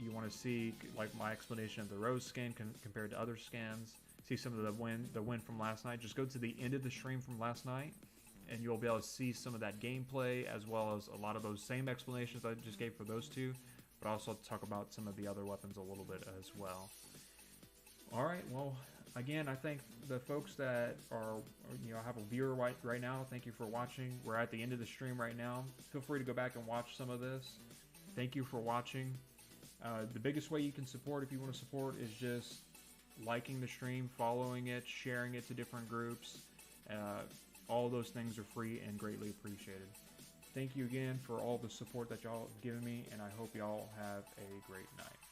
you want to see like my explanation of the Rose skin compared to other skins, see some of the win from last night, just go to the end of the stream from last night, and you'll be able to see some of that gameplay as well as a lot of those same explanations I just gave for those two, but also talk about some of the other weapons a little bit as well. All right, well, again, I thank the folks that are, have a viewer right now. Thank you for watching. We're at the end of the stream right now. Feel free to go back and watch some of this. Thank you for watching. The biggest way you can support, if you want to support, is just liking the stream, following it, sharing it to different groups. All those things are free and greatly appreciated. Thank you again for all the support that y'all have given me, and I hope y'all have a great night.